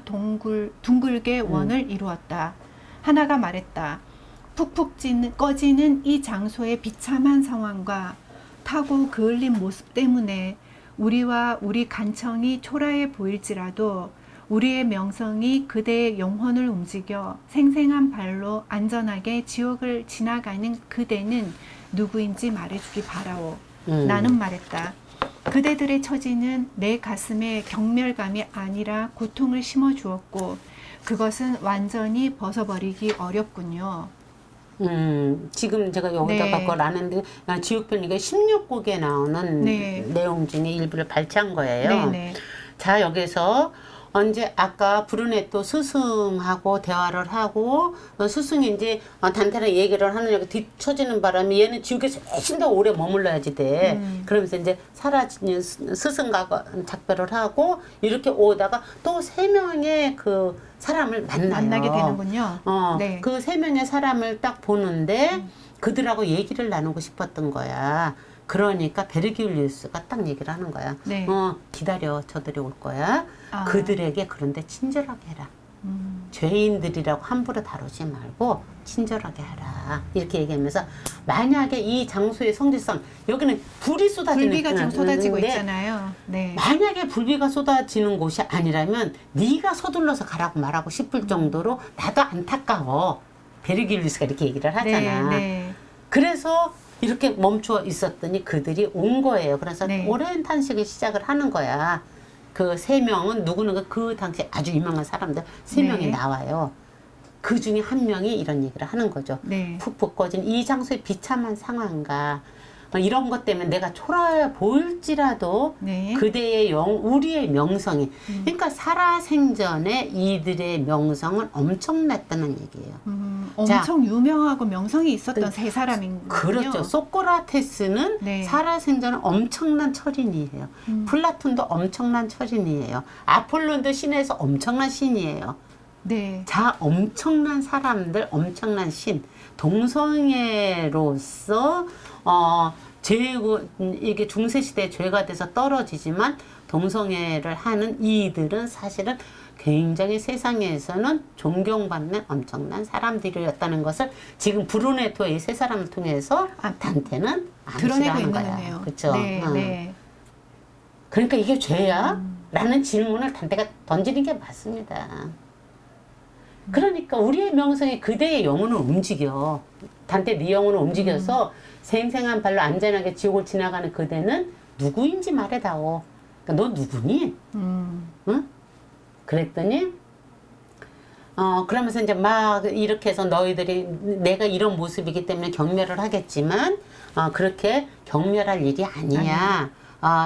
B: 둥글게 원을 이루었다. 하나가 말했다. 푹푹 꺼지는 이 장소의 비참한 상황과 타고 그을린 모습 때문에 우리와 우리 간청이 초라해 보일지라도 우리의 명성이 그대의 영혼을 움직여 생생한 발로 안전하게 지옥을 지나가는 그대는 누구인지 말해주기 바라오. 나는 말했다. 그대들의 처지는 내 가슴에 경멸감이 아니라 고통을 심어주었고 그것은 완전히 벗어버리기 어렵군요.
A: 지금 제가 여기다가
B: 네.
A: 그걸 아는데 지옥편이가 16곡에 나오는
B: 네.
A: 내용 중에 일부를 발췌한 거예요.
B: 네네.
A: 자, 여기서 이제 아까 브루네토 스승하고 대화를 하고 스승이 이제 단테랑 얘기를 하는 여기 뒤처지는 바람에 얘는 지옥에서 훨씬 더 오래 머물러야지 돼. 그러면서 이제 사라진 스승과 작별을 하고 이렇게 오다가 또 세 명의 그 사람을
B: 만나게 되는군요. 네.
A: 그 세 명의 사람을 딱 보는데 그들하고 얘기를 나누고 싶었던 거야. 그러니까 베르기울리우스가 딱 얘기를 하는 거야.
B: 네.
A: 기다려, 저들이 올 거야.
B: 아.
A: 그들에게 그런데 친절하게 해라. 죄인들이라고 함부로 다루지 말고 친절하게 하라. 이렇게 얘기하면서 만약에 이 장소의 성질상 여기는 불이 쏟아지는
B: 불비가 지금 쏟아지고 있잖아요. 네.
A: 만약에 불비가 쏟아지는 곳이 아니라면 네가 서둘러서 가라고 말하고 싶을 정도로 나도 안타까워. 베르기울리우스가 이렇게 얘기를 하잖아.
B: 네, 네.
A: 그래서 이렇게 멈춰 있었더니 그들이 온 거예요. 그래서
B: 네.
A: 오랜 탄식을 시작을 하는 거야. 그 세 명은 누구는 그 당시 아주 유명한 사람들 세
B: 네.
A: 명이 나와요. 그 중에 한 명이 이런 얘기를 하는 거죠.
B: 네.
A: 푹푹 꺼진 이 장소의 비참한 상황과 이런 것 때문에 내가 초라해 보일지라도
B: 네.
A: 그대의 우리의 명성이 그러니까 살아생전에 이들의 명성은 엄청났다는 얘기예요.
B: 엄청 유명하고 명성이 있었던 세 사람인 거군요.
A: 그렇죠. 소크라테스는
B: 네.
A: 살아생전에 엄청난 철인이에요. 플라톤도 엄청난 철인이에요. 아폴론도 신에서 엄청난 신이에요.
B: 네.
A: 자, 엄청난 사람들, 엄청난 신, 동성애로서 이게 중세시대 죄가 돼서 떨어지지만 동성애를 하는 이들은 사실은 굉장히 세상에서는 존경받는 엄청난 사람들이었다는 것을 지금 브루네토의 이 세 사람을 통해서 단테는
B: 드러내고
A: 암시하는
B: 있는
A: 거야.
B: 거네요.
A: 그렇죠?
B: 네, 네.
A: 그러니까 이게 죄야? 라는 질문을 단테가 던지는 게 맞습니다. 그러니까 우리의 명성이 그대의 영혼을 움직여. 단테 네 영혼을 움직여서 생생한 발로 안전하게 지옥을 지나가는 그대는 누구인지 말해다오. 그러니까 너 누구니? 응? 그랬더니 그러면서 이제 막 이렇게 해서 너희들이 내가 이런 모습이기 때문에 경멸을 하겠지만 그렇게 경멸할 일이 아니야.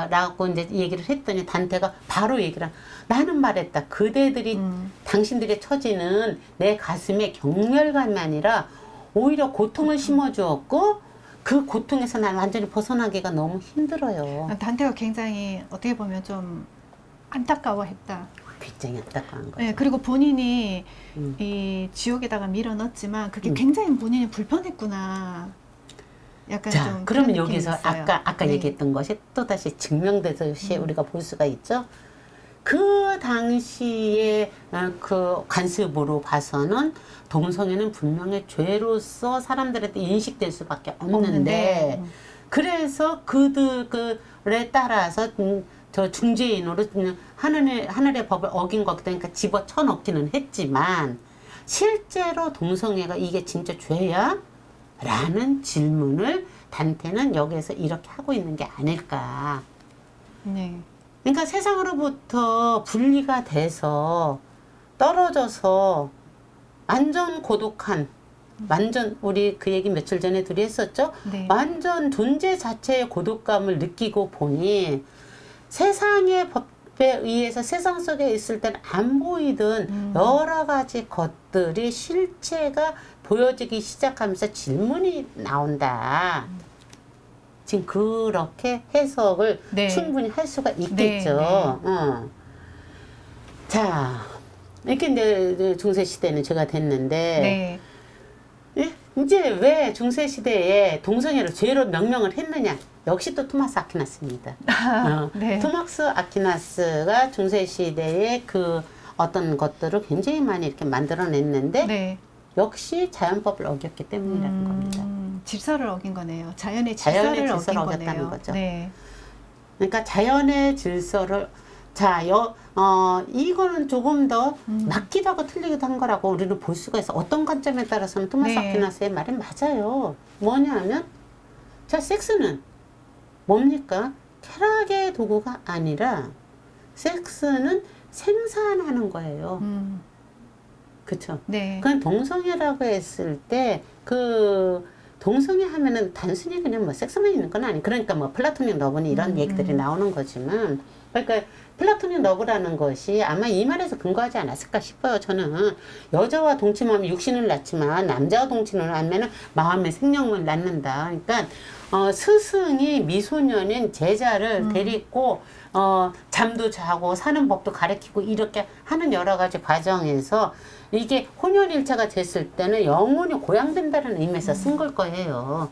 A: 라고 이제 얘기를 했더니 단테가 바로 얘기를 나는 말했다. 그대들이 당신들의 처지는 내 가슴에 경멸감이 아니라 오히려 고통을 심어주었고 그 고통에서 난 완전히 벗어나기가 너무 힘들어요.
B: 단테가 굉장히 어떻게 보면 좀 안타까워했다.
A: 굉장히 안타까운 거죠.
B: 네, 그리고 본인이 이 지옥에다가 밀어넣었지만 그게 굉장히 본인이 불편했구나. 약간
A: 자,
B: 좀
A: 그러면
B: 그런 느낌이
A: 여기서
B: 있어요.
A: 아까
B: 네.
A: 얘기했던 것이 또다시 증명되듯이 우리가 볼 수가 있죠. 그 당시에 그 관습으로 봐서는 동성애는 분명히 죄로서 사람들한테 인식될 수밖에 없는데 그래서 그들에 따라서 저 중죄인으로 하늘의 법을 어긴 거기 때문에 그러니까 집어쳐 넣기는 했지만 실제로 동성애가 이게 진짜 죄야? 라는 질문을 단테는 여기에서 이렇게 하고 있는 게 아닐까.
B: 네.
A: 그러니까 세상으로부터 분리가 돼서 떨어져서 완전 고독한 완전 우리 그 얘기 며칠 전에 둘이 했었죠.
B: 네.
A: 완전 존재 자체의 고독감을 느끼고 보니 세상의 법에 의해서 세상 속에 있을 때는 안 보이던 여러 가지 것들이 실체가 보여지기 시작하면서 질문이 나온다. 지금 그렇게 해석을
B: 네.
A: 충분히 할 수가 있겠죠.
B: 네,
A: 자, 이렇게 이제 중세시대는 제가 됐는데,
B: 네.
A: 예? 이제 왜 중세시대에 동성애를 죄로 명명을 했느냐? 역시 또 토마스 아퀴나스입니다.
B: 네.
A: 토마스 아퀴나스가 중세시대에 그 어떤 것들을 굉장히 많이 이렇게 만들어냈는데,
B: 네.
A: 역시 자연법을 어겼기 때문이라는 겁니다.
B: 질서를 어긴 거네요. 자연의
A: 자연의
B: 질서를
A: 질서를
B: 어긴
A: 어겼다는
B: 거네요.
A: 거죠.
B: 네.
A: 그러니까 자연의 질서를 이거는 조금 더 맞기도 하고 틀리기도 한 거라고 우리는 볼 수가 있어. 어떤 관점에 따라서는 토마스
B: 네.
A: 아퀴나스의 말이 맞아요. 뭐냐면 자, 섹스는 뭡니까? 쾌락의 도구가 아니라 섹스는 생산하는 거예요. 그쵸?
B: 네.
A: 그건 동성애라고 했을 때 그 동성애 하면은 단순히 그냥 뭐 섹스만 있는 건 아니. 그러니까 뭐 플라토닉 러브니 이런 얘기들이 나오는 거지만, 그러니까 플라토닉 러브라는 것이 아마 이 말에서 근거하지 않았을까 싶어요. 저는 여자와 동침하면 육신을 낳지만 남자와 동침을 하면은 마음의 생명을 낳는다. 그러니까 스승이 미소년인 제자를 데리고 잠도 자고 사는 법도 가르치고 이렇게 하는 여러 가지 과정에서 이게 혼연일체가 됐을 때는 영혼이 고양된다는 의미에서 쓴 걸 거예요.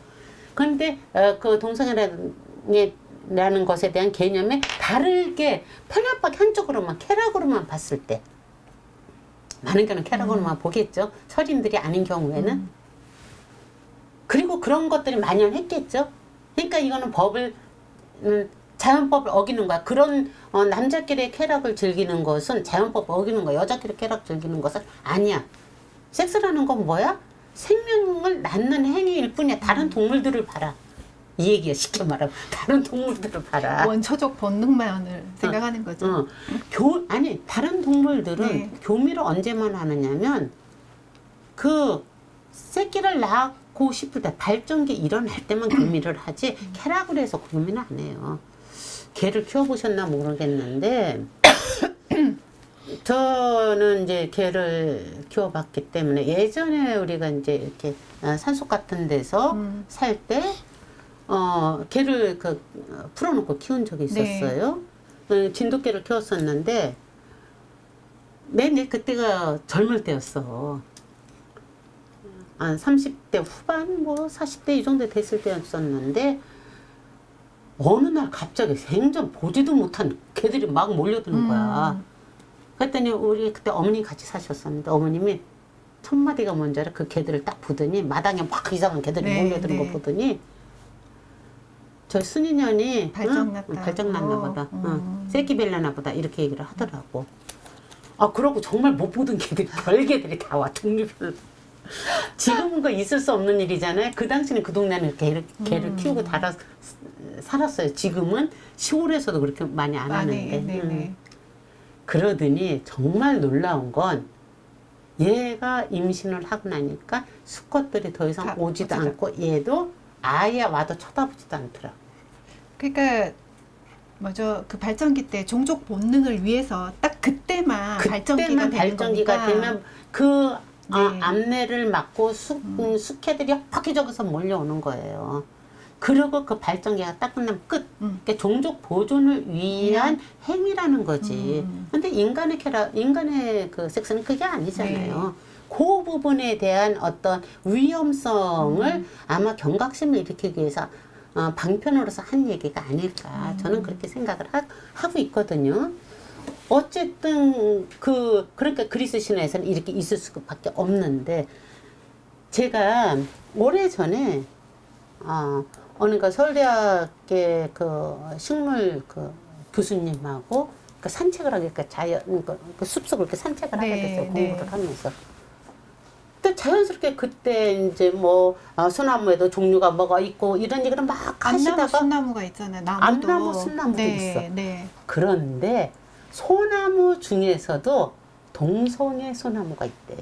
A: 그런데 그 동성애라는 것에 대한 개념에 다르게 편협하게 한쪽으로만 쾌락으로만 봤을 때 많은 경우는 쾌락으로만 보겠죠. 서린들이 아닌 경우에는. 그리고 그런 것들이 만연했겠죠. 그러니까 이거는 자연법을 어기는 거야. 그런 남자끼리 쾌락을 즐기는 것은 자연법을 어기는 거야. 여자끼리 쾌락 즐기는 것은 아니야. 섹스라는 건 뭐야? 생명을 낳는 행위일 뿐이야. 다른 동물들을 봐라. 이 얘기야. 쉽게 말하면 다른 동물들을 봐라.
B: 원초적 본능만을 생각하는 거죠.
A: 아니 다른 동물들은
B: 네.
A: 교미를 언제만 하느냐면 그 새끼를 낳고 싶을 때 발전기 일어날 때만 교미를 하지 쾌락을 해서 교미는 안 해요. 개를 키워보셨나 모르겠는데 저는 이제 개를 키워봤기 때문에 예전에 우리가 이제 이렇게 산속 같은 데서 살 때 개를 풀어놓고 키운 적이 있었어요. 진돗개를 키웠었는데 맨날 그때가 젊을 때였어. 한 30대 후반, 뭐 40대 이 정도 됐을 때였었는데 어느 날 갑자기 생전 보지도 못한 개들이 막 몰려드는 거야. 그랬더니 우리 그때 어머니 같이 사셨었는데 어머님이 첫 마디가 뭔지 알아? 그 개들을 딱 보더니 마당에 막 이상한 개들이
B: 네,
A: 몰려드는
B: 네.
A: 거 보더니 저 순이년이
B: 발정났다고.
A: 발정났나 보다. 새끼 벨라나 보다 이렇게 얘기를 하더라고. 아 그러고 정말 못 보던 개들이 별개들이 다 와 종류별로. 지금은 그 있을 수 없는 일이잖아요. 그 당시는 그 동네는 개를 키우고 살았어요. 지금은 시골에서도 그렇게 많이 안 하는데.
B: 네네.
A: 그러더니 정말 놀라운 건 얘가 임신을 하고 나니까 수컷들이 더 이상 오지도 않고 얘도 아예 와도 쳐다보지도 않더라.
B: 그러니까 뭐죠? 그 발정기 때 종족 본능을 위해서 딱 그때만 발정기가
A: 발정기가 되면 그
B: 네.
A: 암내를 막고 숙해들이 여기저기서 몰려오는 거예요. 그리고 그 발정기가 딱 끝나면 끝. 그러니까 종족 보존을 위한 행위라는 거지. 근데 인간의 그 섹스는 그게 아니잖아요. 그 부분에 대한 어떤 위험성을 아마 경각심을 일으키기 위해서 방편으로서 한 얘기가 아닐까. 저는 그렇게 생각을 하고 있거든요. 어쨌든 그러니까 그리스 신화에서는 이렇게 있을 수밖에 없는데 제가 오래전에 어느 서울대학의 그 식물 그 교수님하고 그 산책을 하니까 그 숲속을 이렇게 산책을 하게 됐어요. 공부를 하면서. 또 자연스럽게 그때 이제 뭐 소나무에도 종류가 뭐가 있고 이런 얘기를 막 하시다가
B: 암나무 순나무가 있잖아요. 나무도.
A: 암나무 순나무도 있어.
B: 네.
A: 그런데 소나무 중에서도 동성애 소나무가 있대.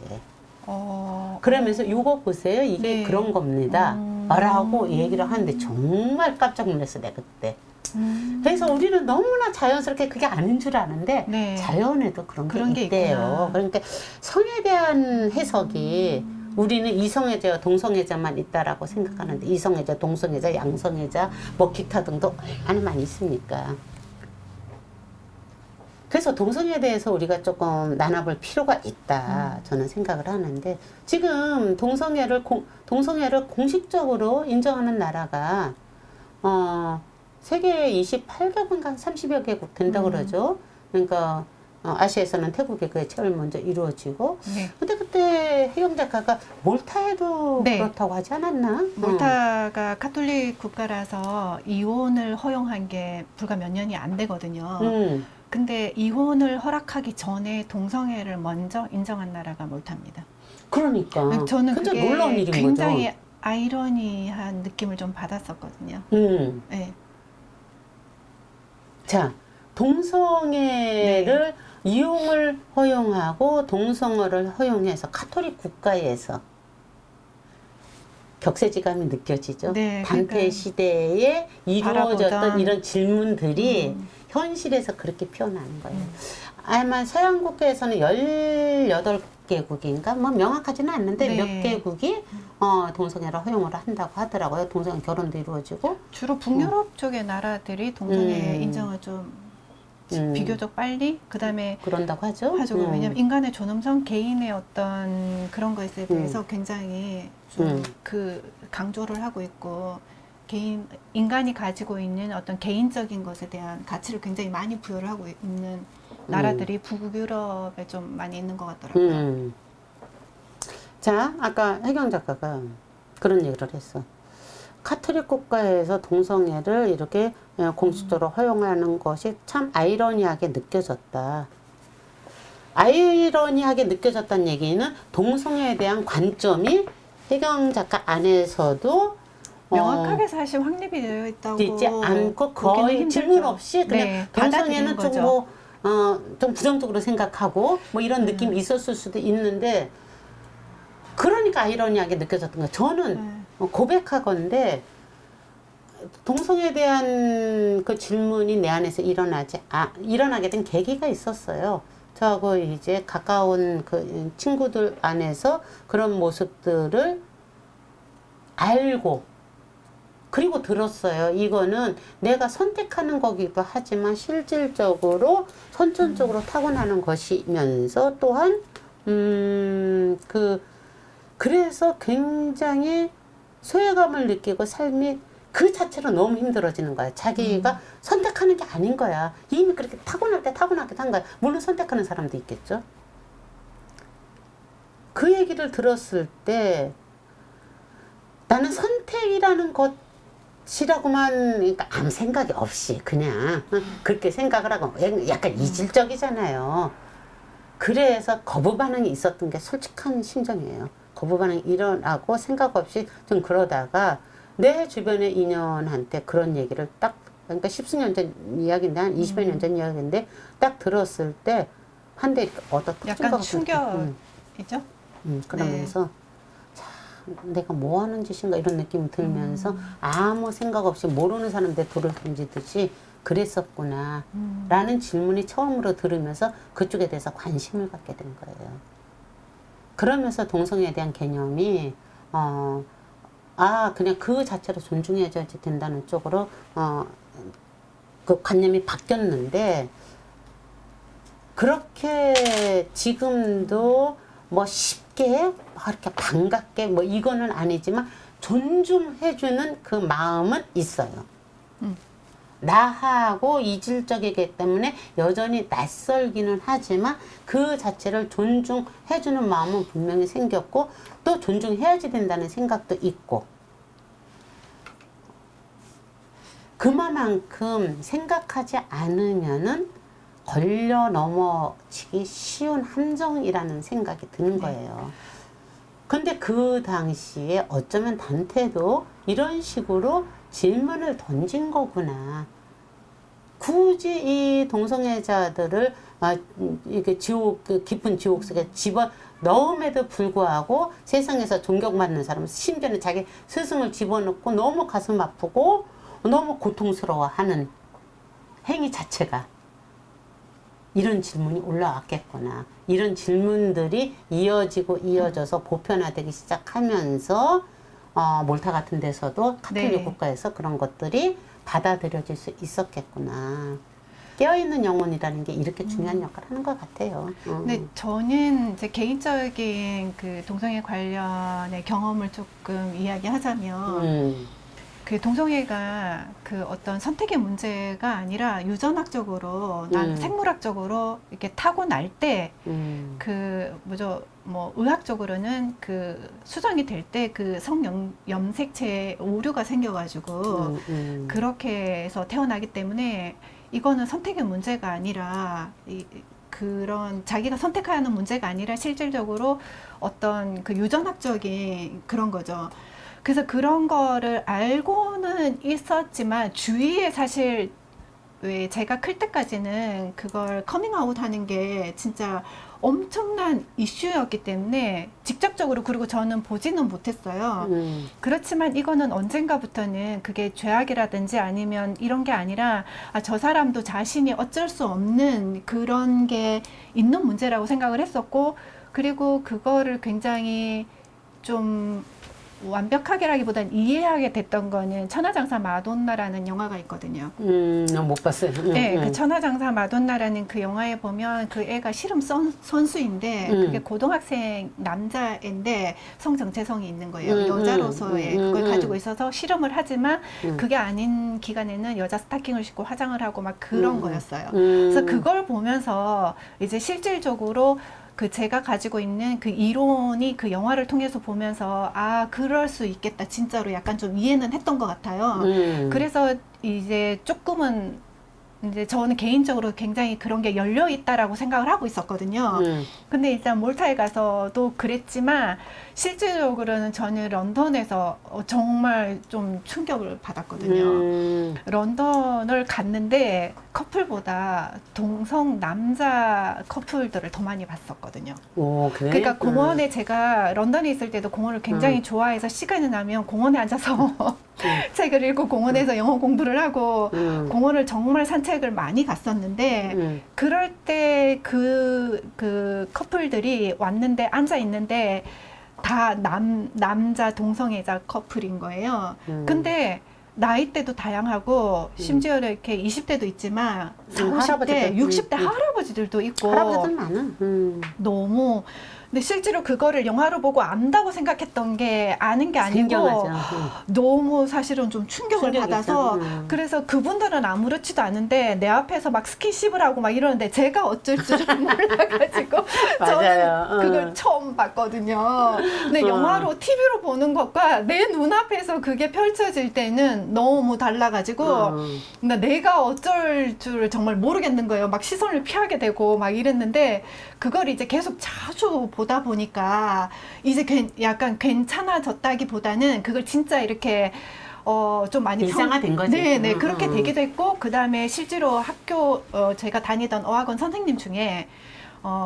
A: 그러면서 요거 보세요. 이게
B: 네.
A: 그런 겁니다. 라고 얘기를 하는데 정말 깜짝 놀랐어 내가 그때. 그래서 우리는 너무나 자연스럽게 그게 아닌 줄 아는데
B: 네.
A: 자연에도 그런 게 있대요.
B: 있구나.
A: 그러니까 성에 대한 해석이 우리는 이성애자와 동성애자만 있다라고 생각하는데 이성애자, 동성애자, 양성애자 뭐 기타 등도 얼마나 많이 있습니까? 그래서 동성애에 대해서 우리가 조금 나눠볼 필요가 있다 저는 생각을 하는데 지금 동성애를 공식적으로 인정하는 나라가 세계 28개국인가 30여 개국 된다고 그러죠. 그러니까 아시아에서는 태국이 그게 제일 먼저 이루어지고
B: 네.
A: 근데 그때 혜영 작가가 몰타에도
B: 네.
A: 그렇다고 하지 않았나?
B: 몰타가 카톨릭 국가라서 이혼을 허용한 게 불과 몇 년이 안 되거든요. 근데 이혼을 허락하기 전에 동성애를 먼저 인정한 나라가 몰타입니다.
A: 그러니까
B: 저는
A: 굉장히
B: 그게
A: 놀라운 일인
B: 굉장히
A: 거죠.
B: 아이러니한 느낌을 좀 받았었거든요. 네.
A: 자, 동성애를 이용을 허용하고 동성애를 허용해서 카톨릭 국가에서 격세지감이 느껴지죠.
B: 네,
A: 단태
B: 그러니까
A: 시대에 이루어졌던
B: 바라보던
A: 이런 질문들이 현실에서 그렇게 표현하는 거예요. 아마 서양 국가에서는 18개국인가 뭐 명확하지는 않는데
B: 네.
A: 몇 개국이 동성애를 허용을 한다고 하더라고요. 동성애 결혼도 이루어지고.
B: 주로 북유럽 쪽의 나라들이 동성애 인정을 좀 비교적 빨리 그다음에
A: 그런다고 하죠.
B: 왜냐면 인간의 존엄성, 개인의 어떤 그런 것에 대해서 굉장히 좀 그 강조를 하고 있고 인간이 가지고 있는 어떤 개인적인 것에 대한 가치를 굉장히 많이 부여를 하고 있는 나라들이 북유럽에 좀 많이 있는 것 같더라고요.
A: 자, 아까 혜경 작가가 그런 얘기를 했어. 카톨릭 국가에서 동성애를 이렇게 공식적으로 허용하는 것이 참 아이러니하게 느껴졌다. 아이러니하게 느껴졌다는 얘기는 동성애에 대한 관점이 혜경 작가 안에서도
B: 명확하게 사실 확립이 되어 있다고
A: 있지 않고
B: 보기는
A: 거의
B: 힘들죠.
A: 질문 없이 그냥
B: 네,
A: 동성애는
B: 받아들이는
A: 좀
B: 거죠.
A: 좀 부정적으로 생각하고 뭐 이런 느낌이 있었을 수도 있는데 그러니까 아이러니하게 느껴졌던 거예요. 저는 고백하건데 동성애에 대한 그 질문이 내 안에서 일어나게 된 계기가 있었어요. 저하고 이제 가까운 그 친구들 안에서 그런 모습들을 알고 그리고 들었어요. 이거는 내가 선택하는 거기도 하지만 실질적으로 선천적으로 타고나는 것이면서 또한 그래서 굉장히 소외감을 느끼고 삶이 그 자체로 너무 힘들어지는 거야. 자기가 선택하는 게 아닌 거야. 이미 그렇게 타고나게 한 거야. 물론 선택하는 사람도 있겠죠. 그 얘기를 들었을 때 나는 선택이라는 것이라고만, 그러니까 아무 생각이 없이 그냥 그렇게 생각을 하고 약간 이질적이잖아요. 그래서 거부 반응이 있었던 게 솔직한 심정이에요. 거부 반응이 일어나고 생각 없이 좀 그러다가 내 주변의 인연한테 그런 얘기를 딱, 그러니까 십수년 전 이야기인데, 한 20여 년 전 이야기인데, 딱 들었을 때, 한 대 이렇게
B: 약간 충격이죠?
A: 그러면서, 참, 내가 뭐 하는 짓인가 이런 느낌이 들면서, 아무 생각 없이 모르는 사람한테 돌을 던지듯이 그랬었구나, 라는 질문이 처음으로 들으면서 그쪽에 대해서 관심을 갖게 된 거예요. 그러면서 동성애에 대한 개념이, 그냥 그 자체로 존중해줘야 된다는 쪽으로, 그 관념이 바뀌었는데, 그렇게 지금도 뭐 쉽게, 이렇게 반갑게, 뭐 이거는 아니지만, 존중해주는 그 마음은 있어요. 나하고 이질적이기 때문에 여전히 낯설기는 하지만 그 자체를 존중해주는 마음은 분명히 생겼고 또 존중해야지 된다는 생각도 있고 그만큼 생각하지 않으면은 걸려 넘어지기 쉬운 함정이라는 생각이 드는 거예요. 근데 그 당시에 어쩌면 단테도 이런 식으로 질문을 던진 거구나. 굳이 이 동성애자들을 이렇게 그 깊은 지옥 속에 집어 넣음에도 불구하고 세상에서 존경받는 사람, 심지어는 자기 스승을 집어넣고 너무 가슴 아프고 너무 고통스러워하는 행위 자체가 이런 질문이 올라왔겠구나. 이런 질문들이 이어져서 보편화되기 시작하면서 몰타 같은 데서도 카톨릭 국가에서 그런 것들이 받아들여질 수 있었겠구나. 깨어있는 영혼이라는 게 이렇게 중요한 역할을 하는 것 같아요.
B: 근데 저는 이제 개인적인 그 동성애 관련의 경험을 조금 이야기하자면 그 동성애가 그 어떤 선택의 문제가 아니라 유전학적으로 난 생물학적으로 이렇게 타고날 때 그 뭐 의학적으로는 그 수정이 될 때 그 성염색체에 오류가 생겨가지고 그렇게 해서 태어나기 때문에 이거는 선택의 문제가 아니라 그런 자기가 선택하는 문제가 아니라 실질적으로 어떤 그 유전학적인 그런 거죠. 그래서 그런 거를 알고는 있었지만 주위에 사실 왜 제가 클 때까지는 그걸 커밍아웃 하는 게 진짜 엄청난 이슈였기 때문에 직접적으로 그리고 저는 보지는 못했어요. 그렇지만 이거는 언젠가부터는 그게 죄악이라든지 아니면 이런 게 아니라 저 사람도 자신이 어쩔 수 없는 그런 게 있는 문제라고 생각을 했었고 그리고 그거를 굉장히 좀 완벽하게라기보단 이해하게 됐던 거는 천하장사 마돈나라는 영화가 있거든요.
A: 못 봤어요.
B: 네, 그 천하장사 마돈나라는 그 영화에 보면 그 애가 씨름 선수인데 그게 고등학생 남자인데 성정체성이 있는 거예요. 여자로서의 그걸 가지고 있어서 씨름을 하지만 그게 아닌 기간에는 여자 스타킹을 신고 화장을 하고 막 그런 거였어요. 그래서 그걸 보면서 이제 실질적으로 그 제가 가지고 있는 그 이론이 그 영화를 통해서 보면서 그럴 수 있겠다 진짜로 약간 좀 이해는 했던 것 같아요. 그래서 이제 조금은 이제 저는 개인적으로 굉장히 그런 게 열려 있다라고 생각을 하고 있었거든요. 근데 일단 몰타에 가서도 그랬지만 실질적으로는 저는 런던에서 정말 좀 충격을 받았거든요. 런던을 갔는데 커플보다 동성 남자 커플들을 더 많이 봤었거든요.
A: 오, 그래?
B: 그러니까 공원에 제가 런던에 있을 때도 공원을 굉장히 좋아해서 시간이 나면 공원에 앉아서 책을 읽고 공원에서 영어 공부를 하고 공원을 정말 산책을 많이 갔었는데 그럴 때 그 커플들이 왔는데 앉아 있는데 다 남자 동성애자 커플인 거예요. 근데 나이대도 다양하고 심지어 이렇게 20대도 있지만 40, 50대, 60대 할아버지들도 있고
A: 할아버지들 많아.
B: 너무 근데 실제로 그거를 영화로 보고 안다고 생각했던 게 아는 게 아니고
A: 생경하죠.
B: 너무 사실은 좀 충격을
A: 충격이죠.
B: 받아서 그래서 그분들은 아무렇지도 않은데 내 앞에서 막 스킨십을 하고 막 이러는데 제가 어쩔 줄은 몰라가지고
A: 맞아요.
B: 저는 그걸 처음 봤거든요. 근데 영화로 TV로 보는 것과 내 눈앞에서 그게 펼쳐질 때는 너무 달라가지고 그러니까 내가 어쩔 줄 정말 모르겠는 거예요. 막 시선을 피하게 되고 막 이랬는데 그걸 이제 계속 자주 보다 보니까 이제 약간 괜찮아졌다기보다는 그걸 진짜 이렇게 좀 많이
A: 일상화된 거지.
B: 네네 그렇게 되기도 했고 그 다음에 실제로 학교 제가 다니던 어학원 선생님 중에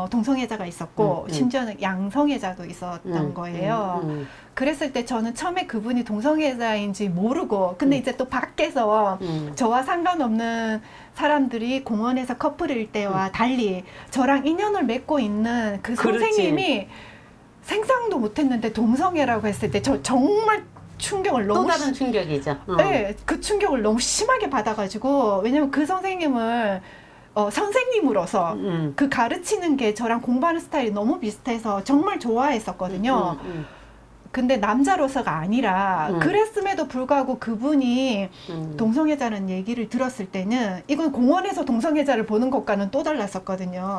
B: 동성애자가 있었고 심지어는 양성애자도 있었던 거예요. 그랬을 때 저는 처음에 그분이 동성애자인지 모르고 근데 이제 또 밖에서 저와 상관없는 사람들이 공원에서 커플일 때와 달리 저랑 인연을 맺고 있는 그
A: 그렇지.
B: 선생님이 생상도 못했는데 동성애라고 했을 때 저 정말 충격을
A: 또
B: 너무
A: 다른 충격이죠.
B: 네, 그 충격을 너무 심하게 받아가지고 왜냐면 그 선생님을 선생님으로서 그 가르치는 게 저랑 공부하는 스타일이 너무 비슷해서 정말 좋아했었거든요. 근데 남자로서가 아니라 그랬음에도 불구하고 그분이 동성애자는 얘기를 들었을 때는 이건 공원에서 동성애자를 보는 것과는 또 달랐었거든요.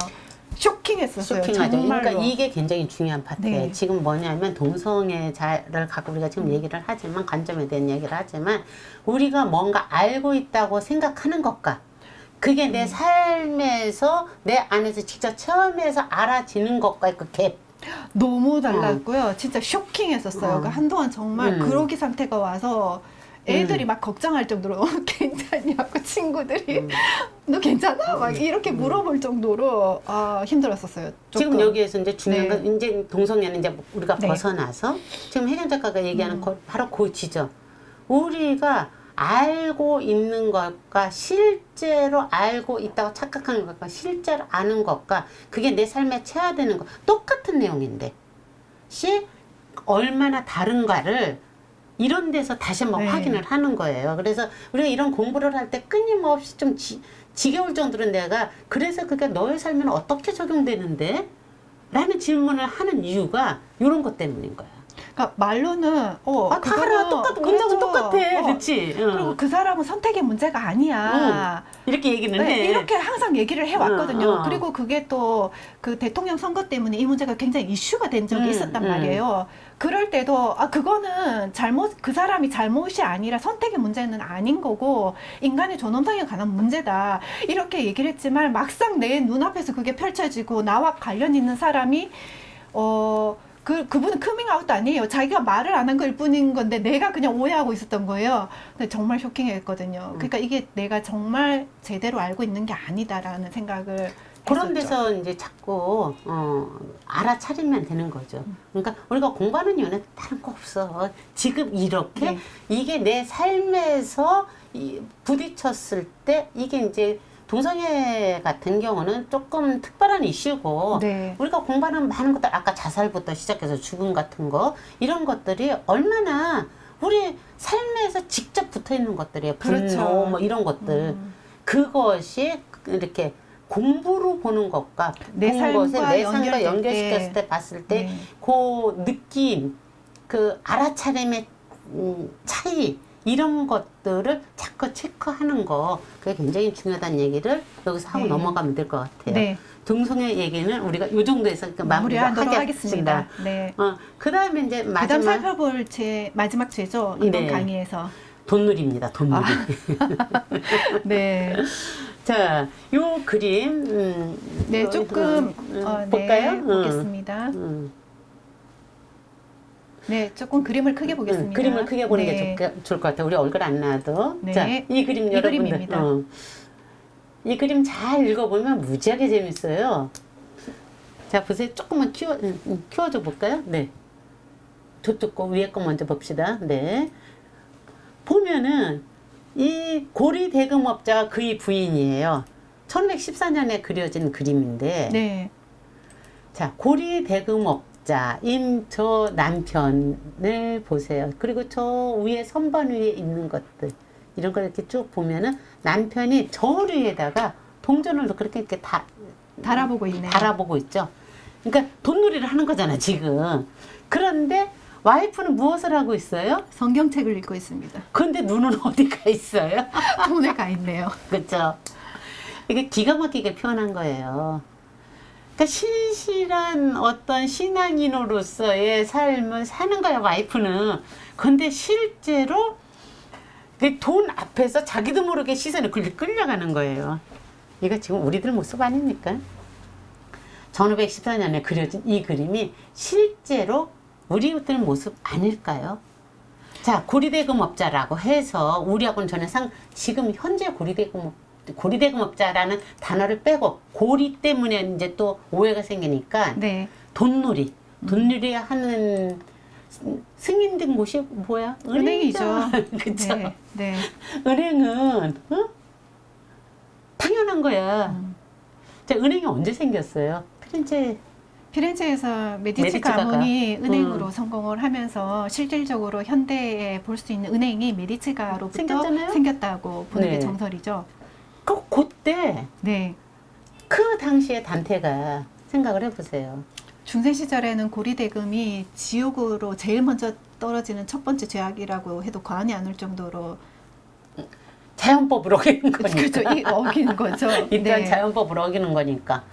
B: 쇼킹했었어요.
A: 쇼킹하죠.
B: 정말로.
A: 그러니까 이게 굉장히 중요한 파트예요.
B: 네.
A: 지금 뭐냐면 동성애자를 갖고 우리가 지금 얘기를 하지만 관점에 대한 얘기를 하지만 우리가 뭔가 알고 있다고 생각하는 것과 그게 내 삶에서 내 안에서 직접 체험해서 알아지는 것과의 그 갭.
B: 너무 달랐고요. 진짜 쇼킹했었어요. 그 한동안 정말 그러기 상태가 와서 애들이 막 걱정할 정도로 괜찮냐고 친구들이 너 괜찮아? 막 이렇게 물어볼 정도로 힘들었었어요. 조금.
A: 지금 여기에서 이제 중요한
B: 네.
A: 건 이제 동성애는 이제 우리가
B: 네.
A: 벗어나서 지금 혜경 작가가 얘기하는 거 바로 그 지점. 우리가 알고 있는 것과 실제로 알고 있다고 착각하는 것과 실제로 아는 것과 그게 내 삶에 체화되는 것 똑같은 내용인데 시 얼마나 다른가를 이런 데서 다시 한번
B: 네.
A: 확인을 하는 거예요. 그래서 우리가 이런 공부를 할 때 끊임없이 좀 지겨울 정도로 내가 그래서 그게 너의 삶에는 어떻게 적용되는데? 라는 질문을 하는 이유가 이런 것 때문인 거야.
B: 그러니까 말로는
A: 다 알아.
B: 그거는
A: 문장은
B: 그렇죠.
A: 똑같아. 그렇지?
B: 그리고 그 사람은 선택의 문제가 아니야.
A: 이렇게 얘기는
B: 네,
A: 해.
B: 이렇게 항상 얘기를 해왔거든요.
A: 응.
B: 그리고 그게 또 그 대통령 선거 때문에 이 문제가 굉장히 이슈가 된 적이 있었단 말이에요. 그럴 때도 그거는 그 사람이 잘못이 아니라 선택의 문제는 아닌 거고 인간의 존엄성에 관한 문제다. 이렇게 얘기를 했지만 막상 내 눈앞에서 그게 펼쳐지고 나와 관련 있는 사람이 그분은 커밍아웃도 아니에요. 자기가 말을 안 한 걸 뿐인 건데 내가 그냥 오해하고 있었던 거예요. 근데 정말 쇼킹했거든요. 그러니까 이게 내가 정말 제대로 알고 있는 게 아니다라는 생각을
A: 그런
B: 했었죠.
A: 데서 이제 자꾸 알아차리면 되는 거죠. 그러니까 우리가 공부하는 이유는 다른 거 없어. 지금 이렇게
B: 네.
A: 이게 내 삶에서 부딪혔을 때 이게 이제 동성애 같은 경우는 조금 특별한 이슈고
B: 네.
A: 우리가 공부하는 많은 것들 아까 자살부터 시작해서 죽음 같은 거 이런 것들이 얼마나 우리 삶에서 직접 붙어 있는 것들이에요. 분노
B: 그렇죠.
A: 뭐 이런 것들 그것이 이렇게 공부로 보는 것과
B: 내
A: 본 것에
B: 삶과
A: 내 삶과
B: 연결될
A: 연결시켰을 때 봤을 때 그 느낌, 그 알아차림의 차이 이런 것들을 자꾸 체크하는 거 그게 굉장히 중요하다는 얘기를 여기서 하고
B: 네.
A: 넘어가면 될 것 같아요.
B: 네.
A: 동성애 얘기는 우리가 이 정도에서
B: 마무리하도록 하겠습니다. 네.
A: 그 다음에 이제
B: 그다음
A: 마지막
B: 살펴볼 마지막 죄죠. 이번
A: 네.
B: 강의에서.
A: 돈놀이입니다. 돈놀이.
B: 네.
A: 자, 요 그림
B: 네, 조금
A: 볼까요?
B: 네, 보겠습니다. 네, 조금 그림을 크게 보겠습니다.
A: 그림을 크게 보는
B: 네.
A: 게 좋을 것 같아요. 우리 얼굴 안 나와도.
B: 네.
A: 자, 이 그림
B: 이
A: 여러분들.
B: 그림입니다.
A: 이 그림 잘 읽어보면 무지하게 재밌어요. 자, 보세요. 조금만 키워줘 볼까요? 네. 저쪽 거 위에 거 먼저 봅시다. 네. 보면은 이 고리 대금업자가 그의 부인이에요. 1914년에 그려진 그림인데
B: 네.
A: 자, 고리 대금업자인 저 남편을 보세요. 그리고 저 위에 선반 위에 있는 것들 이런 걸 이렇게 쭉 보면은 남편이 저 위에다가 동전을 그렇게 이렇게
B: 달아보고 있네요.
A: 달아보고 있죠. 그러니까 돈놀이를 하는 거잖아 지금. 그런데 와이프는 무엇을 하고 있어요?
B: 성경책을 읽고 있습니다.
A: 근데 눈은 어디 가 있어요?
B: 돈에 가 있네요.
A: 그렇죠. 이게 기가 막히게 표현한 거예요. 그러니까 신실한 어떤 신앙인으로서의 삶을 사는 거야 와이프는. 근데 실제로 그 돈 앞에서 자기도 모르게 시선이 끌려가는 거예요. 이거 지금 우리들 모습 아닙니까? 1514년에 그려진 이 그림이 실제로 우리들 모습 아닐까요? 자, 고리대금업자라고 해서 우리하고는 전혀 지금 현재 고리대금업자라는 단어를 빼고 고리 때문에 이제 또 오해가 생기니까
B: 네.
A: 돈놀이 하는 승인 된 곳이 뭐야?
B: 은행이죠.
A: 그쵸?
B: 네. 네.
A: 은행은 당연한 거야. 자, 은행이 언제 생겼어요?
B: 피렌체에서 메디치
A: 메디치가가.
B: 가문이 은행으로 성공을 하면서 실질적으로 현대에 볼 수 있는 은행이 메디치가로부터
A: 생겼잖아요?
B: 생겼다고 보는 게
A: 네.
B: 정설이죠.
A: 그때
B: 네.
A: 그 당시에 단테가 생각을 해보세요.
B: 중세 시절에는 고리대금이 지옥으로 제일 먼저 떨어지는 첫 번째 죄악이라고 해도 과언이 아닐 정도로
A: 자연법을 어기는 거니까.
B: 그렇죠. 어기는 거죠.
A: 일단
B: 네.
A: 자연법을 어기는 거니까.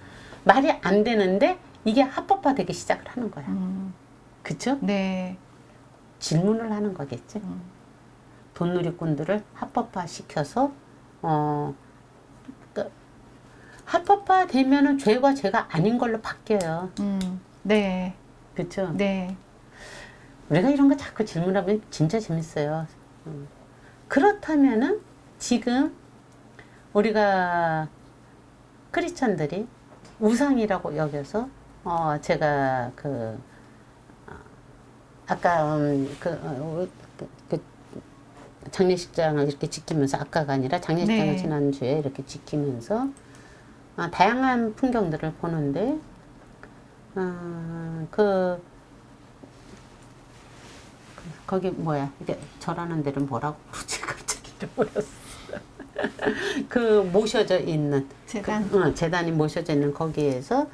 A: 말이 안 되는데 이게 합법화되기 시작을 하는 거야. 그쵸?
B: 네.
A: 질문을 하는 거겠지. 돈놀이꾼들을 합법화시켜서 합법화 되면은 죄가 죄가 아닌 걸로 바뀌어요.
B: 네.
A: 그쵸?
B: 네.
A: 우리가 이런 거 자꾸 질문하면 진짜 재밌어요. 그렇다면은 지금 우리가 크리스천들이 우상이라고 여겨서 제가 아까 장례식장을 이렇게 지키면서 아까가 아니라 장례식장을
B: 네.
A: 지난주에 이렇게 지키면서 다양한 풍경들을 보는데 거기 뭐야 이게 절하는 데는 뭐라고 부르지 갑자기 잃어버렸어. 그 모셔져 있는
B: 재단.
A: 재단이 모셔져 있는 거기에서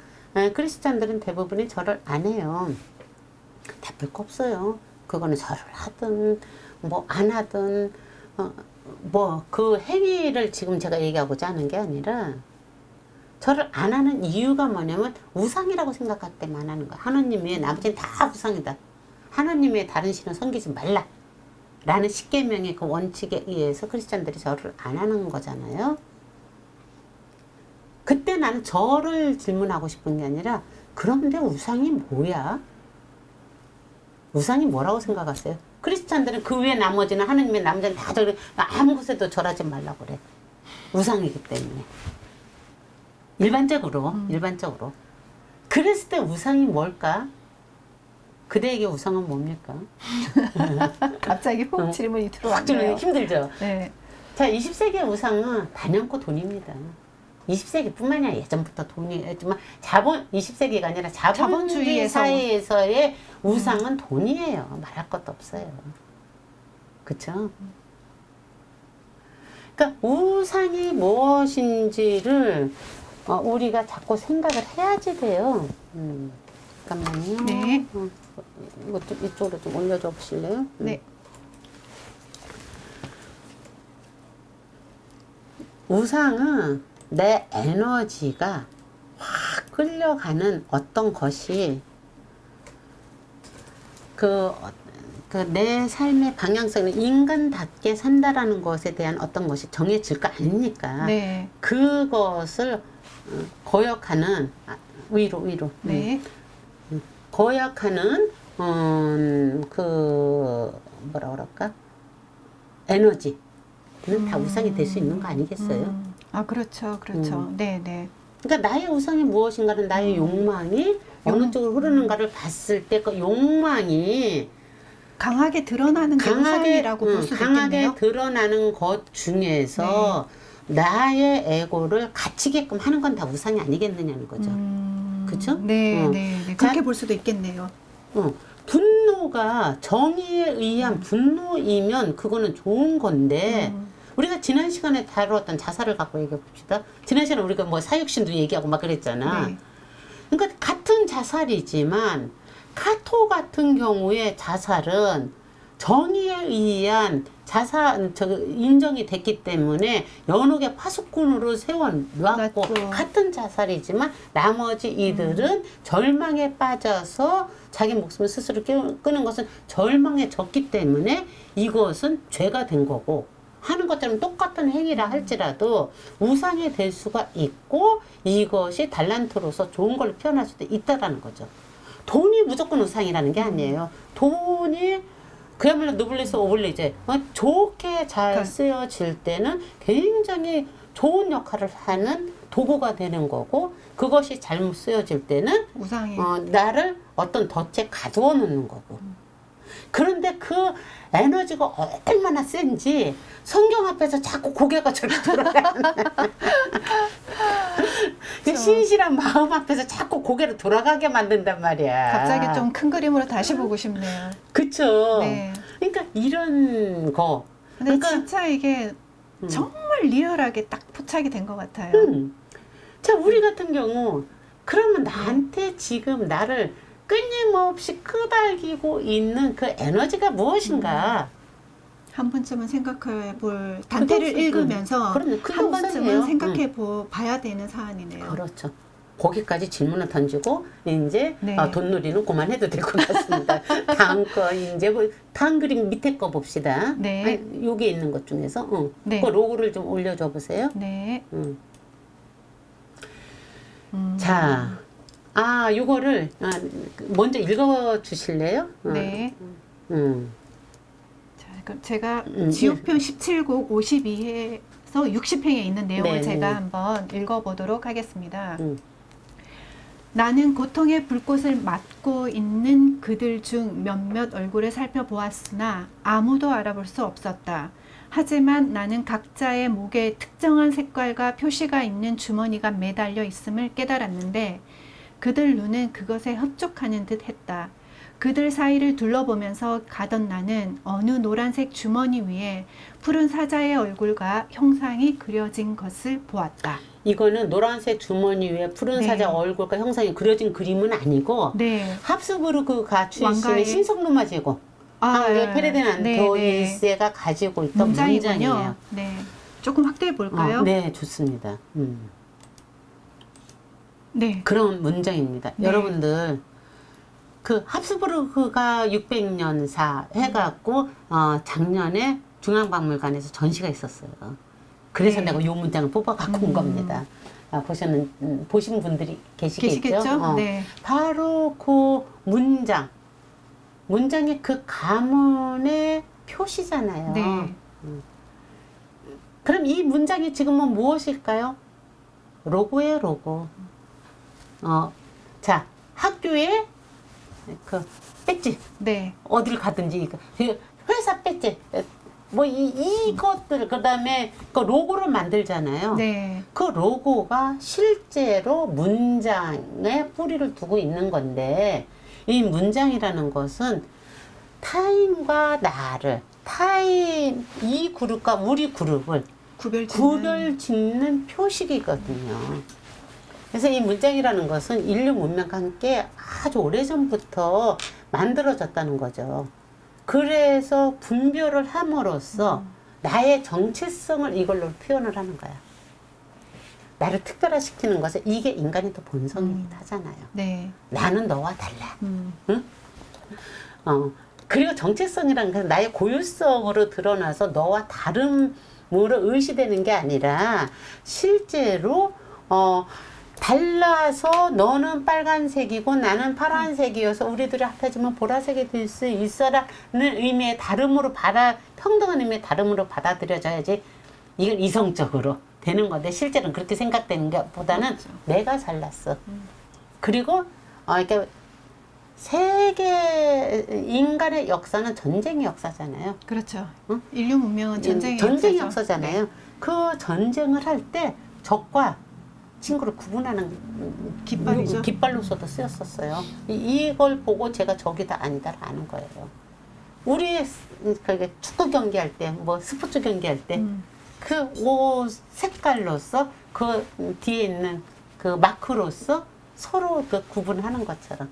A: 크리스찬들은 대부분이 절을 안 해요. 다 별 거 없어요. 그거는 절을 하든 뭐 안 하든 뭐 그 행위를 지금 제가 얘기하고자 하는 게 아니라 절을 안 하는 이유가 뭐냐면 우상이라고 생각할 때만 하는 거야. 하느님 외에 나머지는 다 우상이다. 하느님 외에 다른 신을 섬기지 말라. 라는 십계명의 그 원칙에 의해서 크리스찬들이 절을 안 하는 거잖아요. 그때 나는 절을 질문하고 싶은 게 아니라 그런데 우상이 뭐야? 우상이 뭐라고 생각하세요? 크리스찬들은 그 외에 나머지는 하느님의 나머지는 다 절을 아무 곳에도 절하지 말라고 그래. 우상이기 때문에. 일반적으로. 그랬을 때 우상이 뭘까? 그대에게 우상은 뭡니까?
B: 갑자기 훅 질문이 들어왔네요.
A: 힘들죠?
B: 네.
A: 자, 20세기의 우상은 단연코 돈입니다. 20세기뿐만이 아니라 예전부터 돈이었지만 20세기가 아니라 자본주의 사회에서의 우상은 돈이에요. 말할 것도 없어요. 그쵸? 그러니까 우상이 무엇인지를 우리가 자꾸 생각을 해야지 돼요. 잠깐만요.
B: 네.
A: 이것도 이쪽으로 좀 올려줘 보실래요?
B: 네.
A: 우상은 내 에너지가 확 끌려가는 어떤 것이 내 삶의 방향성을 인간답게 산다라는 것에 대한 어떤 것이 정해질 거 아닙니까?
B: 네.
A: 그것을 거역하는 위로
B: 네.
A: 거역하는 뭐라 그럴까? 에너지는 다 우상이 될 수 있는 거 아니겠어요?
B: 그렇죠. 네, 네.
A: 그러니까 나의 우상이 무엇인가는 나의 욕망이 어느 쪽으로 흐르는가를 봤을 때 그 욕망이
B: 강하게 드러나는 게 우상이라고 볼 수도
A: 강하게
B: 있겠네요.
A: 드러나는 것 중에서 나의 에고를 갇히게끔 하는 건 다 우상이 아니겠느냐는 거죠. 그렇죠?
B: 네, 네. 그렇게 볼 수도 있겠네요.
A: 분노가 정의에 의한 분노이면 그거는 좋은 건데 우리가 지난 시간에 다루었던 자살을 갖고 얘기해 봅시다. 지난 시간에 우리가 뭐 사육신도 얘기하고 막 그랬잖아.
B: 네.
A: 그러니까 같은 자살이지만 카토 같은 경우에 자살은 정의에 의한 인정이 됐기 때문에 연옥의 파수꾼으로 세워놨고
B: 맞고.
A: 같은 자살이지만 나머지 이들은 절망에 빠져서 자기 목숨을 스스로 끄는 것은 절망에 졌기 때문에 이것은 죄가 된 거고 하는 것처럼 똑같은 행위라 할지라도 우상이 될 수가 있고 이것이 달란트로서 좋은 걸로 표현할 수도 있다라는 거죠. 돈이 무조건 우상이라는 게 아니에요. 돈이 그야말로 노블리스 오블리제 좋게 잘 쓰여질 때는 굉장히 좋은 역할을 하는 도구가 되는 거고 그것이 잘못 쓰여질 때는
B: 우상이.
A: 나를 어떤 덫에 가두어 놓는 거고 그런데 그 에너지가 얼마나 센지 성경 앞에서 자꾸 고개가 저렇게 돌아가는 그 신실한 마음 앞에서 자꾸 고개를 돌아가게 만든단 말이야.
B: 갑자기 좀 큰 그림으로 다시 보고 싶네요.
A: 그쵸.
B: 네.
A: 그러니까 이런 거.
B: 근데
A: 그러니까
B: 진짜 이게 정말 리얼하게 딱 포착이 된 것 같아요.
A: 자, 우리 같은 경우 그러면 나한테 지금 나를 끊임없이 끄달기고 있는 그 에너지가 무엇인가?
B: 한 번쯤은 생각해 볼 단테를
A: 그게
B: 읽으면서
A: 그럼요. 그게
B: 한 번쯤은
A: 우선이에요.
B: 생각해 봐야 되는 사안이네요.
A: 그렇죠. 거기까지 질문을 던지고 이제
B: 네.
A: 돈놀이는 그만해도 될 것 같습니다. 다음 거 이제 다음 그림 밑에 거 봅시다.
B: 네.
A: 아니, 여기 있는 것 중에서
B: 네.
A: 그 로고를 좀 올려줘 보세요.
B: 네.
A: 자, 요거를 먼저 읽어 주실래요?
B: 네.
A: 음.
B: 자, 그럼 제가 지우편 17곡 52회에서 60행에 있는 내용을
A: 네,
B: 제가
A: 네.
B: 한번 읽어보도록 하겠습니다.
A: 음.
B: 나는 고통의 불꽃을 맞고 있는 그들 중 몇몇 얼굴을 살펴보았으나 아무도 알아볼 수 없었다. 하지만 나는 각자의 목에 특정한 색깔과 표시가 있는 주머니가 매달려 있음을 깨달았는데 그들 눈은 그것에 흡족하는 듯 했다. 그들 사이를 둘러보면서 가던 나는 어느 노란색 주머니 위에 푸른 사자의 얼굴과 형상이 그려진 것을 보았다.
A: 이거는 노란색 주머니 위에 푸른
B: 네.
A: 사자 얼굴과 형상이 그려진 그림은 아니고
B: 네.
A: 합스부르크가 출신의
B: 왕가의-
A: 신성로마제국 페르디난드
B: 네, 네.
A: 1세가 가지고 있던
B: 문장이군요.
A: 문장이에요.
B: 네. 조금 확대해 볼까요?
A: 네, 좋습니다.
B: 네.
A: 그런 문장입니다.
B: 네.
A: 여러분들 그 합스부르크가 600년사 해갖고 작년에 중앙박물관에서 전시가 있었어요. 그래서
B: 네.
A: 내가 이 문장을 뽑아 갖고 온 겁니다. 보신 분들이 계시겠죠?
B: 계시겠죠? 네.
A: 바로 그 문장의 그 가문의 표시잖아요.
B: 네.
A: 그럼 이 문장이 지금은 무엇일까요? 로고예요, 로고. 자, 학교에 그 배지,
B: 네.
A: 어딜 가든지 그 회사 배지, 뭐 이것들 그다음에 그 로고를 만들잖아요.
B: 네.
A: 그 로고가 실제로 문장에 뿌리를 두고 있는 건데 이 문장이라는 것은 타인과 나를 이 그룹과 우리 그룹을 구별 짓는 표식이거든요. 그래서 이 문장이라는 것은 인류 문명과 함께 아주 오래전부터 만들어졌다는 거죠. 그래서 분별을 함으로써 나의 정체성을 이걸로 표현을 하는 거야. 나를 특별화시키는 것은 이게 인간의 또 본성이하잖아요.
B: 네.
A: 나는 너와 달라.
B: 음.
A: 응? 그리고 정체성이라는 건 나의 고유성으로 드러나서 너와 다름으로 의시되는 게 아니라 실제로 달라서 너는 빨간색이고 나는 파란색이어서 우리들이 합해지면 보라색이 될 수 있어라는 의미의 다름으로 평등한 의미의 다름으로 받아들여져야지 이건 이성적으로 되는 건데 실제로는 그렇게 생각되는 것보다는
B: 그렇죠.
A: 내가 잘났어. 그리고 이렇게 세계 인간의 역사는 전쟁의 역사잖아요.
B: 그렇죠.
A: 응?
B: 인류 문명은 전쟁의
A: 역사잖아요.
B: 네.
A: 그 전쟁을 할 때 적과 친구를 구분하는
B: 깃발이죠.
A: 깃발로서도 쓰였었어요. 이걸 보고 제가 적이다 아니다를 아는 거예요. 우리 축구 경기할 때, 뭐 스포츠 경기할 때, 그 옷 색깔로서 그 뒤에 있는 그 마크로서 서로 그 구분하는 것처럼.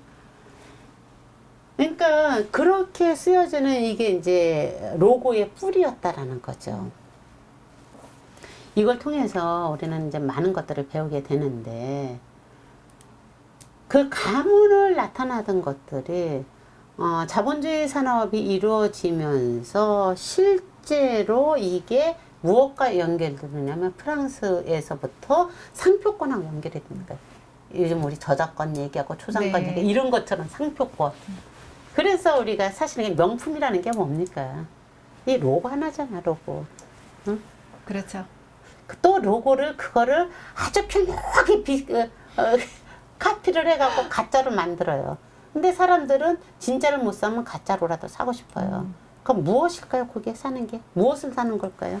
A: 그러니까 그렇게 쓰여지는 이게 이제 로고의 뿌리였다라는 거죠. 이걸 통해서 우리는 이제 많은 것들을 배우게 되는데, 그 가문을 나타나던 것들이 자본주의 산업이 이루어지면서 실제로 이게 무엇과 연결되느냐면 프랑스에서부터 상표권하고 연결이 됩니다. 요즘 우리 저작권 얘기하고 초상권
B: 네.
A: 얘기 이런 것처럼 상표권. 그래서 우리가 사실은 명품이라는 게 뭡니까? 이 로고 하나잖아, 로고. 응?
B: 그렇죠.
A: 또 로고를 그거를 아주 편하게 카피를 해갖고 가짜로 만들어요. 근데 사람들은 진짜를 못 사면 가짜로라도 사고 싶어요. 그럼 무엇일까요? 그게 사는 게 무엇을 사는 걸까요?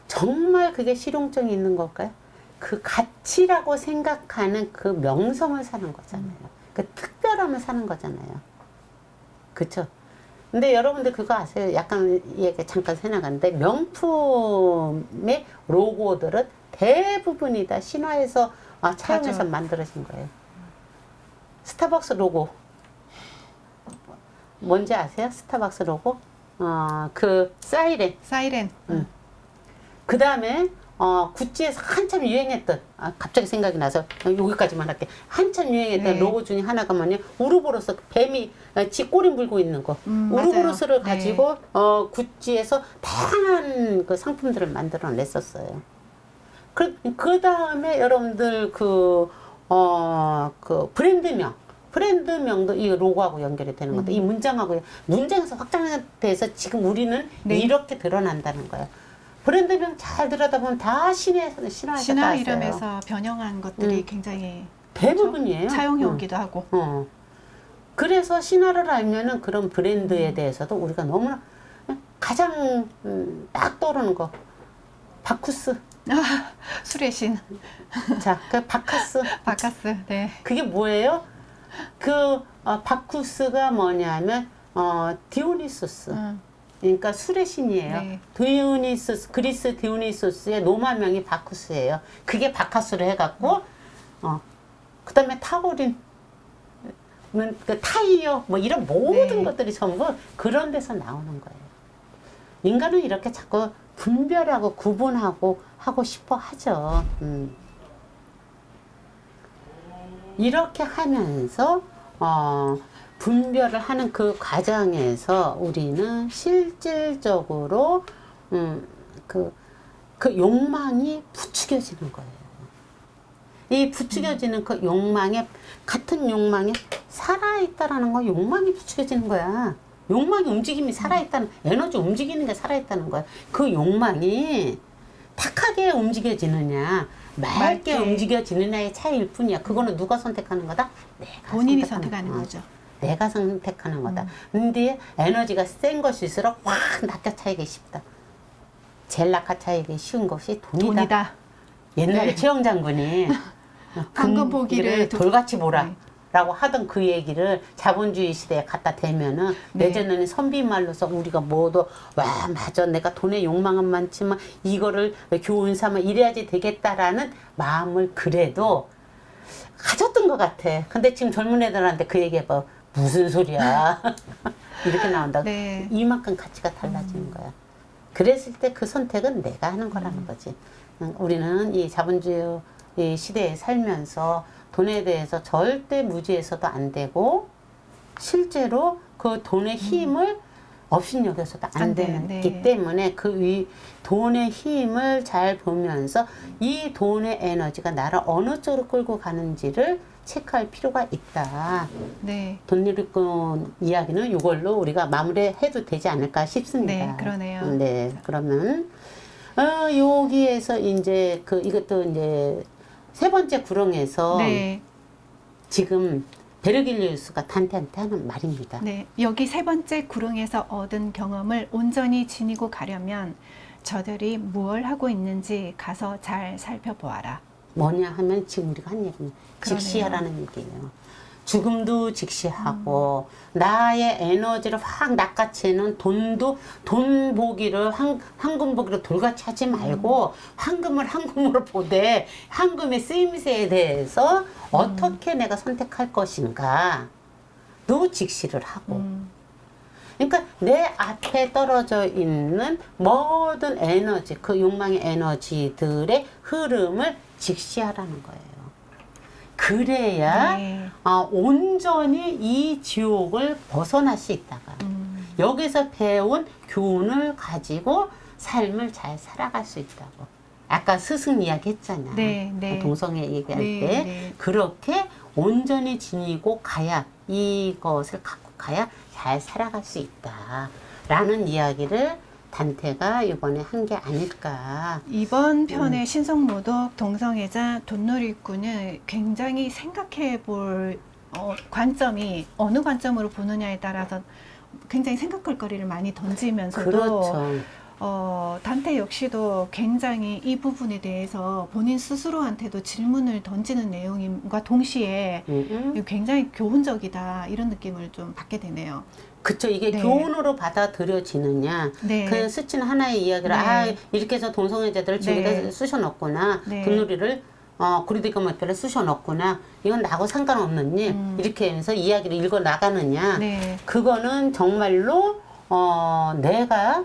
A: 정말 그게 실용성이 있는 걸까요? 그 가치라고 생각하는 그 명성을 사는 거잖아요. 그 특별함을 사는 거잖아요. 그쵸? 근데 여러분들 그거 아세요? 약간 얘기 잠깐 새나갔는데, 명품의 로고들은 대부분이 다 신화에서 차용해서 만들어진 거예요. 스타벅스 로고 뭔지 아세요? 스타벅스 로고? 그 사이렌. 그 다음에 구찌에서 한참 유행했던, 갑자기 생각이 나서 여기까지만 할게. 한참 유행했던
B: 네.
A: 로고 중에 하나가 뭐냐? 우르보로스, 뱀이 지 꼬리 물고 있는 거. 우르보로스를
B: 맞아요.
A: 가지고 구찌에서 다양한 그 상품들을 만들어 냈었어요. 그 다음에 여러분들 그 브랜드명도 이 로고하고 연결이 되는 것도, 이 문장에서 확장돼서 지금 우리는
B: 네.
A: 이렇게 드러난다는 거예요. 브랜드명 잘 들여다보면 다 신화에서
B: 신화 이름에서 변형한 것들이 굉장히
A: 대부분이에요.
B: 차용해 오기도 하고.
A: 그래서 신화를 알면은 그런 브랜드에 대해서도 우리가 너무나 가장 딱 떠오르는 거, 바쿠스.
B: 술의 신.
A: 자, 그 바카스.
B: 바카스. 네.
A: 그게 뭐예요? 바쿠스가 뭐냐면 디오니소스. 그러니까 술의 신이에요.
B: 네.
A: 그리스 디오니소스의 로마명이 바쿠스예요. 그게 바카스로 해갖고 그다음에 타우린, 그 타이어, 뭐 이런 모든
B: 네.
A: 것들이 전부 그런 데서 나오는 거예요. 인간은 이렇게 자꾸 분별하고 구분하고 하고 싶어 하죠. 이렇게 하면서 분별을 하는 그 과정에서 우리는 실질적으로 그 욕망이 부추겨지는 거예요. 이 부추겨지는 그 같은 욕망에 살아있다라는 거, 욕망이 부추겨지는 거야. 욕망의 움직임이 살아있다는, 에너지 움직이는 게 살아있다는 거야. 그 욕망이 탁하게 움직여지느냐, 맑게 움직여지느냐의 차이일 뿐이야. 그거는 누가 선택하는 거다? 내가
B: 본인이 선택하는 거죠.
A: 내가 선택하는 거다. 근데 에너지가 센 것일수록 확 낚아차이기 쉽다. 제일 낚아차이기 쉬운 것이 돈이다. 옛날에
B: 네.
A: 최영 장군이
B: 황금 보기를
A: 돌같이 보라 라고 하던 그 얘기를 자본주의 시대에 갖다 대면은, 예전에는 선비말로서 우리가 모두 맞아, 내가 돈에 욕망은 많지만 이거를 교훈 삼아 이래야지 되겠다라는 마음을 그래도 가졌던 것 같아. 근데 지금 젊은 애들한테 그 얘기해봐. 무슨 소리야. 이렇게 나온다고.
B: 네.
A: 이만큼 가치가 달라지는 거야. 그랬을 때 그 선택은 내가 하는 거라는 거지. 우리는 이 자본주의 시대에 살면서 돈에 대해서 절대 무지해서도 안 되고, 실제로 그 돈의 힘을 업신여겨서도 안 되기 때문에 돈의 힘을 잘 보면서 이 돈의 에너지가 나를 어느 쪽으로 끌고 가는지를 체크할 필요가 있다.
B: 네.
A: 돈일꾼 이야기는 이걸로 우리가 마무리해도 되지 않을까 싶습니다.
B: 네, 그러네요.
A: 네, 그러면 여기에서 이제 이것도 이제 세 번째 구렁에서 지금 베르길리우스가 단테한테 하는 말입니다.
B: 네, 여기 세 번째 구릉에서 얻은 경험을 온전히 지니고 가려면 저들이 무엇을 하고 있는지 가서 잘 살펴보아라.
A: 뭐냐 하면 지금 우리가 한 얘기는 즉시하라는 얘기예요. 죽음도 직시하고 나의 에너지를 확 낚아채는 돈 보기를 황금 보기를 돌같이 하지 말고 황금을 황금으로 보되 황금의 쓰임새에 대해서 어떻게 내가 선택할 것인가 도 직시를 하고 그러니까 내 앞에 떨어져 있는 모든 에너지, 그 욕망의 에너지들의 흐름을 직시하라는 거예요. 그래야
B: 네.
A: 온전히 이 지옥을 벗어날 수 있다가 여기서 배운 교훈을 가지고 삶을 잘 살아갈 수 있다고. 아까 스승 이야기 했잖아.
B: 네, 네.
A: 동성애 얘기할
B: 네,
A: 때
B: 네.
A: 그렇게 온전히 지니고 가야 이것을 갖고 가야 잘 살아갈 수 있다라는 이야기를 단테가 이번에 한 게 아닐까.
B: 이번 편의 신성모독 동성애자 돈놀이꾼은 굉장히 생각해 볼 관점이 어느 관점으로 보느냐에 따라서 굉장히 생각할 거리를 많이 던지면서도
A: 그렇죠.
B: 단테 역시도 굉장히 이 부분에 대해서 본인 스스로한테도 질문을 던지는 내용과 동시에 굉장히 교훈적이다 이런 느낌을 좀 받게 되네요.
A: 그쵸. 이게
B: 네.
A: 교훈으로 받아들여지느냐.
B: 네.
A: 그냥 스치는 하나의 이야기를,
B: 네.
A: 이렇게 해서 동성애자들을 지금에다
B: 네.
A: 쑤셔넣구나.
B: 네.
A: 분놀이를, 구리대금 목표를 쑤셔넣구나. 이건 나하고 상관없는 일. 이렇게 하면서 이야기를 읽어 나가느냐.
B: 네.
A: 그거는 정말로, 내가,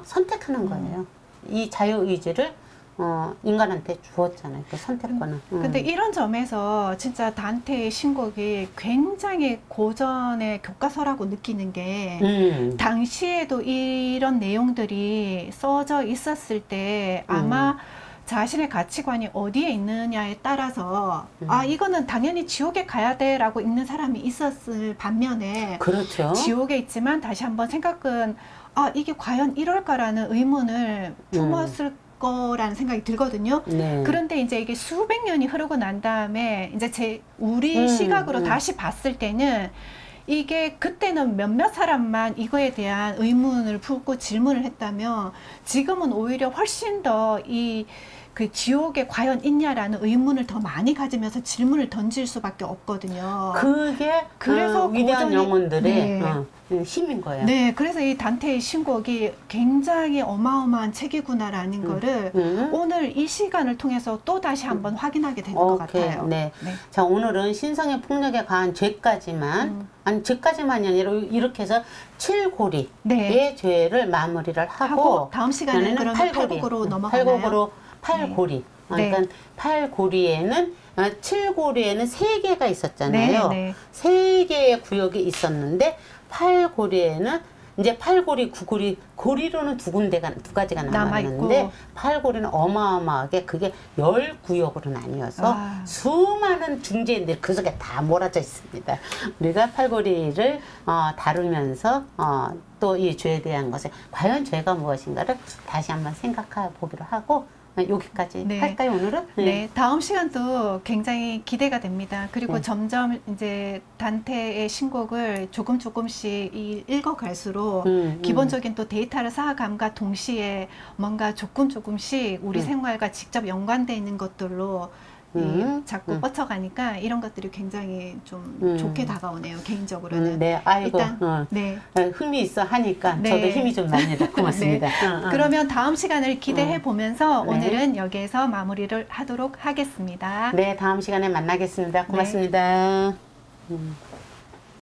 A: 선택하는 거예요. 이 자유의지를, 인간한테 주었잖아요. 그 선택권을.
B: 근데 이런 점에서 진짜 단테의 신곡이 굉장히 고전의 교과서라고 느끼는 게 당시에도 이런 내용들이 써져 있었을 때 아마 자신의 가치관이 어디에 있느냐에 따라서 이거는 당연히 지옥에 가야 돼라고 읽는 사람이 있었을 반면에
A: 그렇죠.
B: 지옥에 있지만 다시 한번 생각은 이게 과연 이럴까라는 의문을 품었을 거라는 생각이 들거든요.
A: 네.
B: 그런데 이제 이게 수백 년이 흐르고 난 다음에 이제 우리 시각으로 다시 봤을 때는 이게 그때는 몇몇 사람만 이거에 대한 의문을 품고 질문을 했다면 지금은 오히려 훨씬 더 그 지옥에 과연 있냐라는 의문을 더 많이 가지면서 질문을 던질 수밖에 없거든요.
A: 그게
B: 그래서
A: 위대한
B: 고전이-
A: 영혼들의
B: 네.
A: 힘인 거예요.
B: 네, 그래서 이 단테의 신곡이 굉장히 어마어마한 책이구나라는 거를 오늘 이 시간을 통해서 또 다시 한번 확인하게 되는 것 같아요.
A: 네. 자, 오늘은 신성의 폭력에 가한 죄까지만, 아니, 죄까지만이 아니라 이렇게 해서 칠고리의
B: 네.
A: 죄를 마무리를 하고,
B: 하고 다음 시간에는 그러면 팔곡으로 넘어가나요?
A: 팔고리.
B: 네.
A: 그러니까 팔고리에는, 칠고리에는 세 개가 있었잖아요.
B: 네, 네.
A: 세 개의 구역이 있었는데, 팔고리에는 이제 팔고리, 구고리, 고리로는 두 가지가 남았는데
B: 남아있고.
A: 팔고리는 어마어마하게 그게 10구역으로 나뉘어서 수많은 중재인들이 그 속에 다 몰아져 있습니다. 우리가 팔고리를 다루면서 또 이 죄에 대한 것을 과연 죄가 무엇인가를 다시 한번 생각해 보기로 하고 여기까지
B: 네.
A: 할까요, 오늘은?
B: 네, 다음 시간도 굉장히 기대가 됩니다. 그리고
A: 네.
B: 점점 이제 단테의 신곡을 조금씩 읽어갈수록 기본적인 또 데이터를 쌓아감과 동시에 뭔가 조금씩 우리 생활과 직접 연관되어 있는 것들로 자꾸 뻗쳐가니까 이런 것들이 굉장히 좀 좋게 다가오네요, 개인적으로는.
A: 네, 아이고.
B: 일단, 네.
A: 흥미 있어 하니까
B: 네.
A: 저도 힘이 좀 납니다. 고맙습니다.
B: 네. 그러면 다음 시간을 기대해 보면서
A: 네.
B: 오늘은 여기에서 마무리를 하도록 하겠습니다.
A: 네, 다음 시간에 만나겠습니다. 고맙습니다.